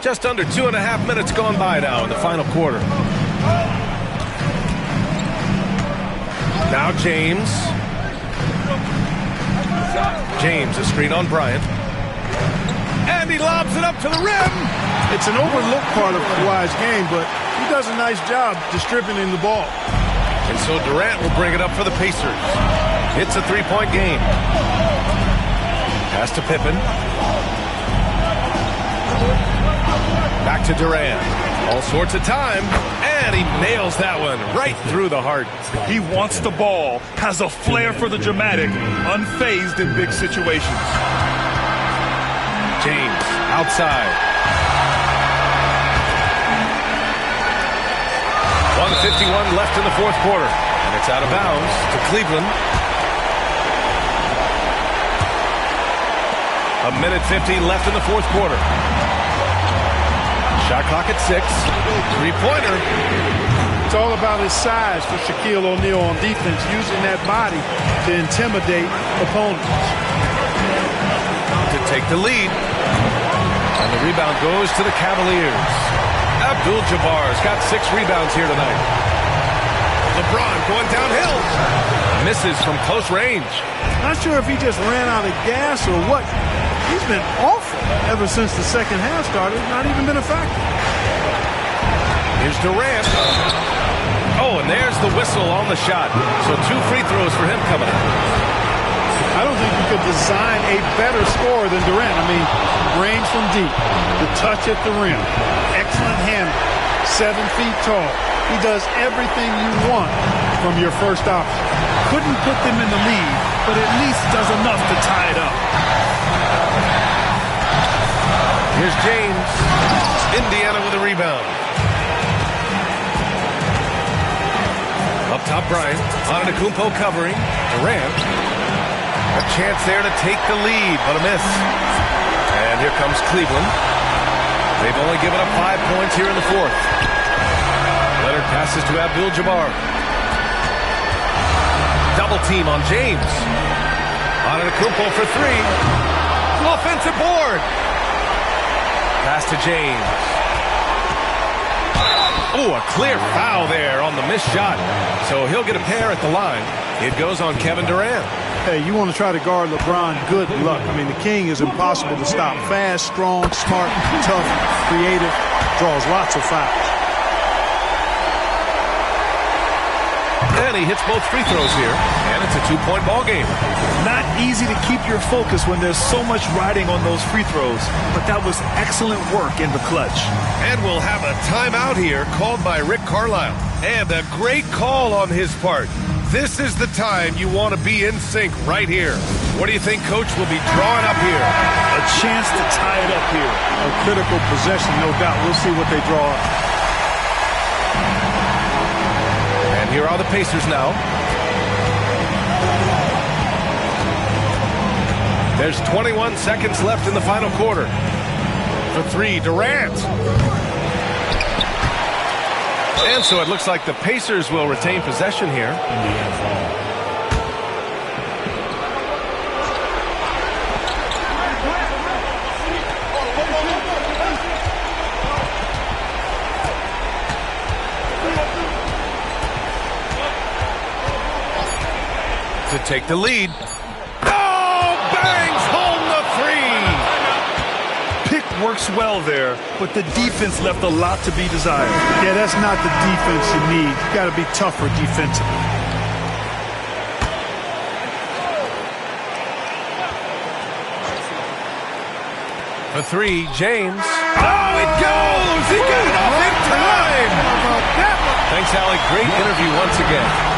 Just under 2.5 minutes gone by now in the final quarter. Now James. James, a screen on Bryant. And he lobs it up to the rim.
It's an overlooked part of Kawhi's game, but he does a nice job distributing the ball.
And so Durant will bring it up for the Pacers. It's a three-point game. Pass to Pippen. Back to Durant. All sorts of time. And he nails that one right through the heart.
He wants the ball, has a flair for the dramatic, unfazed in big situations.
James outside. 1:51 left in the fourth quarter. And it's out of bounds to Cleveland. A minute 15 left in the fourth quarter. Shot clock at 6. Three-pointer.
It's all about his size for Shaquille O'Neal on defense, using that body to intimidate opponents.
To take the lead. And the rebound goes to the Cavaliers. Abdul-Jabbar's got 6 rebounds here tonight. LeBron going downhill. Misses from close range.
Not sure if he just ran out of gas or what. He's been awful ever since the second half started. Not even been a factor.
Here's Durant. Oh, and there's the whistle on the shot. So 2 free throws for him coming up.
I don't think you could design a better scorer than Durant. I mean, range from deep, the touch at the rim, excellent handle, 7 feet tall. He does everything you want from your first option.
Couldn't put them in the lead, but at least does enough to tie it up.
Here's James. Indiana with a rebound. Up top, Bryant. Antetokounmpo covering. Durant. A chance there to take the lead, but a miss. And here comes Cleveland. They've only given up 5 points here in the fourth. Leonard passes to Abdul-Jabbar. Double team on James. Antetokounmpo for 3. Offensive board. Pass to James. Oh, a clear foul there on the missed shot. So he'll get a pair at the line. It goes on Kevin Durant.
Hey, you want to try to guard LeBron, good luck. I mean, the king is impossible to stop. Fast, strong, smart, tough, creative, draws lots of fouls.
And he hits both free throws here. And it's a 2-point ball game.
Not easy to keep your focus when there's so much riding on those free throws. But that was excellent work in the clutch.
And we'll have a timeout here called by Rick Carlisle. And a great call on his part. This is the time you want to be in sync right here. What do you think Coach will be drawing up here?
A chance to tie it up here.
A critical possession, no doubt. We'll see what they draw up.
And here are the Pacers now. There's 21 seconds left in the final quarter. For 3, Durant. And so it looks like the Pacers will retain possession here. To take the lead. Oh, bangs home the 3.
Pick works well there, but the defense left a lot to be desired.
Yeah, that's not the defense you need. You got to be tougher defensively.
For 3, James. Oh, it goes! He got it off in time! Thanks, Allie. Great interview once again.